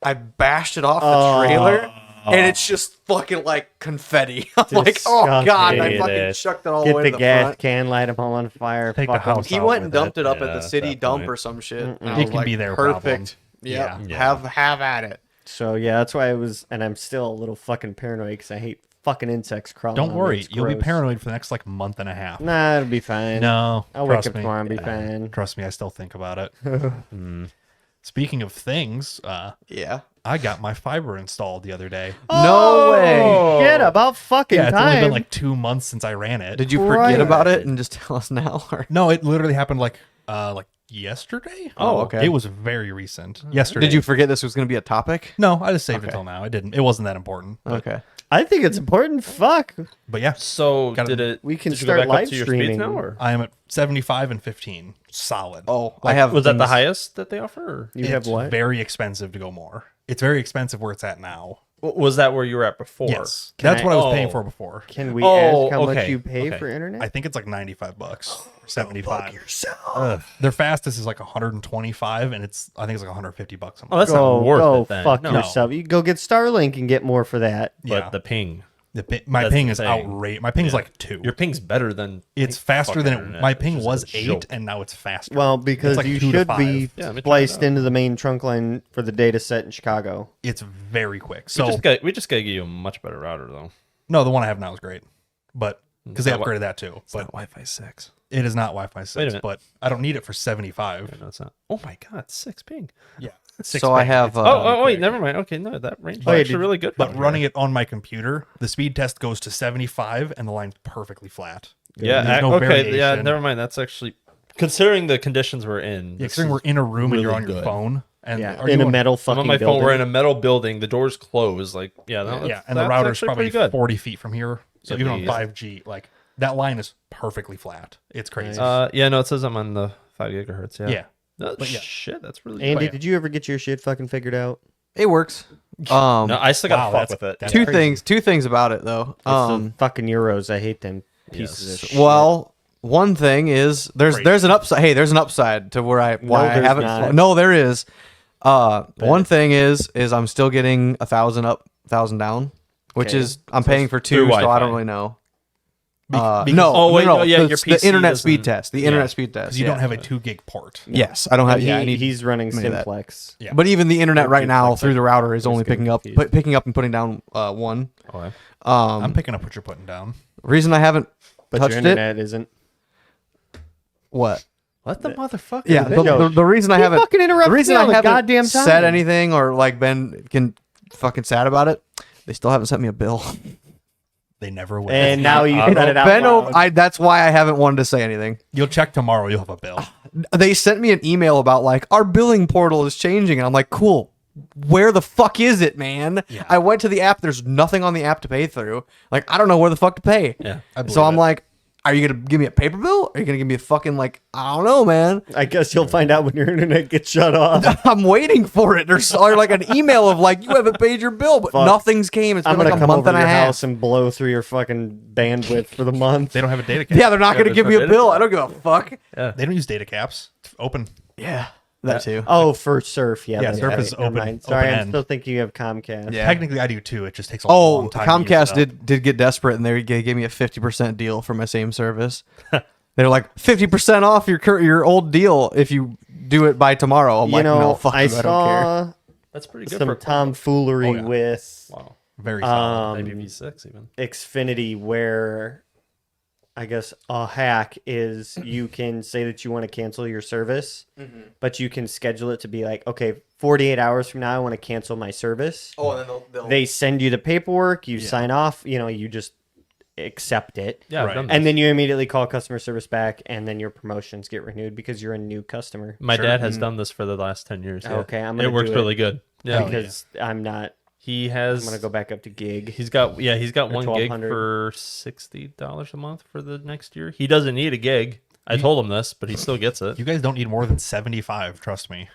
I bashed it off the trailer, and it's just fucking like confetti. I'm like, "Oh god!" And I fucking chucked it all the Get way the to the gas front. can, light them all on fire. Take the fuck 'em. house He out went and with dumped it up at Yeah, the at city that dump point. or some shit. And I It was can like, be their perfect. Yeah, problem. Yeah. have at it. So yeah, that's why I was, and I'm still a little fucking paranoid because I hate fucking insects crawling. Don't on me. worry. It's You'll be gross. paranoid for the next like month and a half. Nah, it'll be fine. No. I'll wake trust up me. tomorrow and be fine. Trust me, I still think about it. Speaking of things, Yeah. I got my fiber installed the other day. No way. Shit, about fucking Yeah, it's time. only been like 2 months since I ran it. Did you Right. forget about it and just tell us now? Or? No, it literally happened like yesterday. Oh, okay. It was very recent. Yesterday. Did you forget this was going to be a topic? No, I just saved it Okay. till now. I didn't. It wasn't that important. But, Okay. I think it's important. Fuck. but yeah, So Gotta- did it? we can did you start go back live up to your streaming. speeds now, or I am at 75 and 15. Solid. Oh, I have. was that the things- highest that they offer? Or? You have It's what? very expensive to go more. It's very expensive where it's at now. Was that where you were at before? Yes. Can That's I- what I was paying Oh. for before. Can we Oh, ask how much okay, you pay okay. for internet? I think it's like $95 or 75. yourself. Ugh. Their fastest is like 125 and I think it's like $150 a Oh, month. that's not worth go it then. fuck No. yourself. You go get Starlink and get more for that. But Yeah. the ping, My that's ping the is thing. outrageous. My ping is like 2. your ping's better than It's faster fucking than internet. my It's ping just was a 8 joke. and now it's faster. Well, because like you 2 to should 5. be Yeah, let me try spliced it out. into the main trunk line for the data set in Chicago. It's very quick. So we just gotta get you a much better router though. no, the one I have now is great. But because they It's not upgraded that too. But But Wi-Fi 6. it is not Wi-Fi Wait a 6, minute. but I don't need it for 75. No, it's not. Oh my god, 6 ping. Yeah. 6 So I ping. have. It's Oh, wait, quick. never mind. Okay, no, that range is Oh, yeah, actually did- really good. But running it on my computer, the speed test goes to 75 and the line's perfectly flat. yeah, There's no okay, yeah, variation. never mind. That's actually considering the conditions we're in. Yeah, this considering we're is in a room and you're really on your good. phone. And Yeah, are in you a metal I'm fucking on my building. phone. We're in a metal building. The doors closed. Like, yeah, no, Yeah, and the that's router's actually probably pretty good. 40 feet from here. So At even on least. 5G, like that line is perfectly flat. It's crazy. Yeah, no, it says I'm on the 5 gigahertz. Yeah. yeah. No, But yeah. shit, that's really Andy, good. did you ever get your shit fucking figured out? It works. No, I still gotta Wow, fuck that's- with it. that's Two crazy. things about it though. It's the fucking Euros. I hate them pieces of shit. Well, one thing is there's Great. an upside. Hey, there's an upside to where I there's haven't. not. No, there is. One thing is I'm still getting 1,000 up, 1,000 down, which Okay. is I'm paying for through 2, so I Wi-Fi. don't really know. Because- No, Oh, wait, no, no, yeah, the, your the PC internet doesn't- speed test. The yeah. internet speed test. Because you don't have a 2 gig port. Yes, I don't have. Yeah, I He, need, he's running many of that. Simplex. Yeah. But even the internet right now duplex, through the router is I'm only just getting picking up, confused. picking up and putting down one. Okay. I'm picking up what you're putting down. Reason I haven't But touched your it. internet isn't. What? Let the motherfucker. Yeah, the reason I You haven't fucking interrupt the reason me I all the haven't goddamn time. said anything or like been fucking sad about it, they still haven't sent me a bill. They never will. And now you said it out Ben, loud. that's why I haven't wanted to say anything. You'll check tomorrow. You'll have a bill. They sent me an email about like our billing portal is changing, and I'm like, cool. Where the fuck is it, man? Yeah. I went to the app. There's nothing on the app to pay through. Like, I don't know where the fuck to pay. Yeah. I believe So I'm it. like, are you gonna give me a paper bill? Are you gonna give me a fucking like I don't know, man. I guess you'll find out when your internet gets shut off. I'm waiting for it. There's or like an email of like you haven't paid your bill, but Fuck. nothing's came. It's I'm been gonna like a come month over and to a your half. house and blow through your fucking bandwidth for the month. they don't have a data cap. Yeah, they're not gonna there's give no me a data bill. cap. I don't give a fuck. They don't use data caps. It's open. Yeah. That too. Oh, for Surf, yeah. Yeah, that's Surf right. is Never open- mind. Sorry, open I'm end. still thinking you have Comcast. Yeah. Technically, I do too. It just takes a Oh, long time. to use Comcast it up. did get desperate, and they gave me a 50% deal for my same service. They're like 50% off your old deal if you do it by tomorrow. I'm You like, know, no, fuck I you, I don't care. saw That's pretty good some for tomfoolery Oh, yeah. with Wow. Very solid. Maybe V6 even. Xfinity where I guess a hack is you can say that you want to cancel your service, but you can schedule it to be like, okay, 48 hours from now, I want to cancel my service. Oh, and then they'll They send you the paperwork, you sign off, you just accept it. Yeah, I've Right. done And this. then you immediately call customer service back, and then your promotions get renewed because you're a new customer. My dad has done this for the last 10 years. Yeah. Okay, I'm gonna It works do it. really good. Yeah. Because I'm not. He I'm has. gonna go back up to gig. He's got 1 gig $1,200. for $60 a month for the next year. He doesn't need a gig. I told him this, but he still gets it. You guys don't need more than 75. Trust me.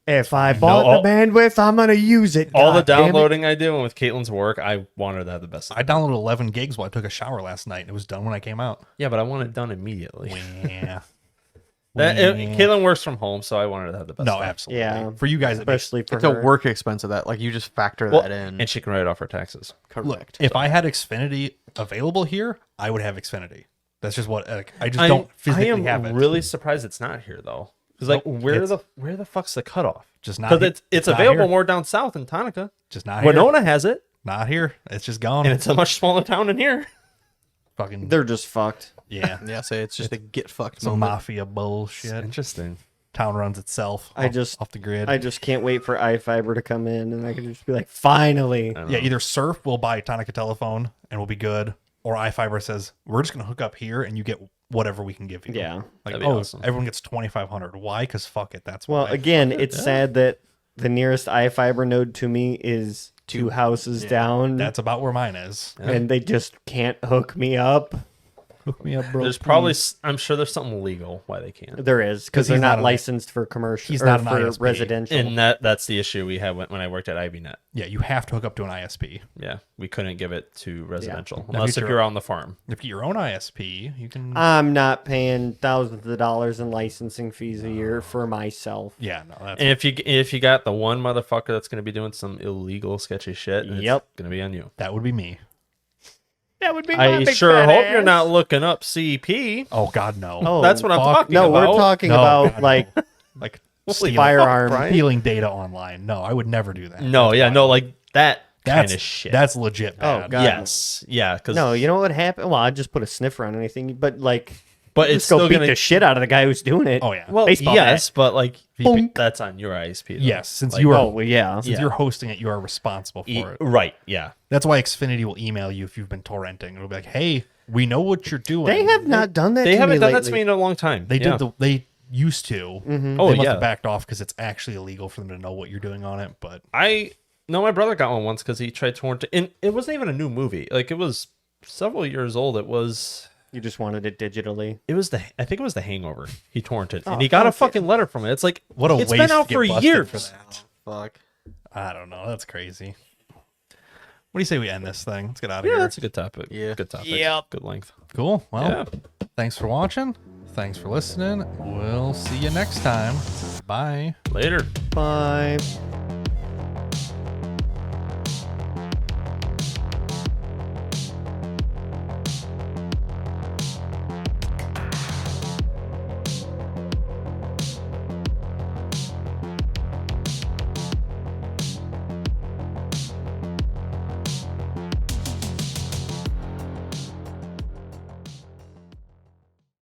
If I bought the bandwidth, I'm gonna use it. All the God damn it. downloading I do, and with Caitlin's work, I want her to have the best. I downloaded 11 gigs while I took a shower last night, and it was done when I came out. Yeah, but I want it done immediately. Yeah. Caitlin works from home, so I want her to have the best. No, stuff. absolutely. Yeah. For you guys, it makes, Especially for It's a her. work expense of that. Like, you just factor Well, that in. and she can write it off her taxes. Correct. if I had Xfinity available here, I would have Xfinity. That's just what I just don't physically I am have it. really surprised it's not here though, because like where the fuck's the cutoff? Just not Because he- it's not available here. more down south in Tonica. Just not here. Winona has it, Not here. It's just gone. and it's a much smaller town than here. Fucking They're just fucked. yeah. Yeah, say it's just a get fucked Some moment. mafia bullshit. Interesting. Town runs itself. I just- off the grid. I just can't wait for iFiber to come in, and I can just be like, finally. Yeah, either Surf will buy Tonica Telephone and we'll be good, or iFiber says we're just gonna hook up here and you get whatever we can give you. Yeah. Like That'd be awesome. everyone gets 2,500. Why? Because fuck it. That's Well, why. again, it's sad that the nearest iFiber node to me is two houses down, That's about where mine is. and they just can't hook me up. Hook me up, bro. There's probably I'm sure there's something legal why they can't. There is, because 'Cause they're he's not not an- licensed for commercial. he's or not an for ISP. residential. And that's the issue we had when I worked at IBNet. Yeah, you have to hook up to an ISP. Yeah, we couldn't give it to residential Now, unless if you're- you're on the farm. If you get your own ISP, you can. I'm not paying thousands of dollars in licensing fees a year for myself. yeah, no, that's And if you got the one motherfucker that's going to be doing some illegal sketchy shit, it's Yep. going to be on you. that would be me. That would be I sure hope you're not looking up CP. Oh God, no. Oh, That's what I'm fuck talking No, about. we're talking No, about God, like like Holy firearm. fuck, Brian. stealing data online. No, I would never do that. No, That's yeah, wild. no, like that kind That's of shit. That's legit bad. Oh, God. yes, yeah, because no. You know what would happen? Well, I'd just put a sniffer on anything, but like, but just it's go still beat gonna. the shit out of the guy who's doing it. Oh yeah. Well, baseball yes, but like Bonk. that's on your ISP. Though. Yes, since Like, you are Oh well, yeah. since yeah. you're hosting it, you are responsible for it. right, yeah. That's why Xfinity will email you if you've been torrenting. It'll be like, "Hey, we know what you're doing." They have not done that. They to haven't me done that to lately. me in a long time. They Yeah. did. They used to. Oh They must yeah. have backed off because it's actually illegal for them to know what you're doing on it. But No, my brother got one once because he tried torrenting, and it wasn't even a new movie. Like it was several years old. It was You just wanted it digitally. I think it was The Hangover. He torrented, Oh, and he got a fuck fucking letter from it. It's like what a it's waste been out to get for busted years. for that. Fuck. I don't know. That's crazy. What do you say we end this thing? Let's get out of Yeah, here. that's a good topic. Yeah. Good topic. Yep. Good length. Cool. Well, Yeah. thanks for watching. Thanks for listening. We'll see you next time. Bye. Later. Bye.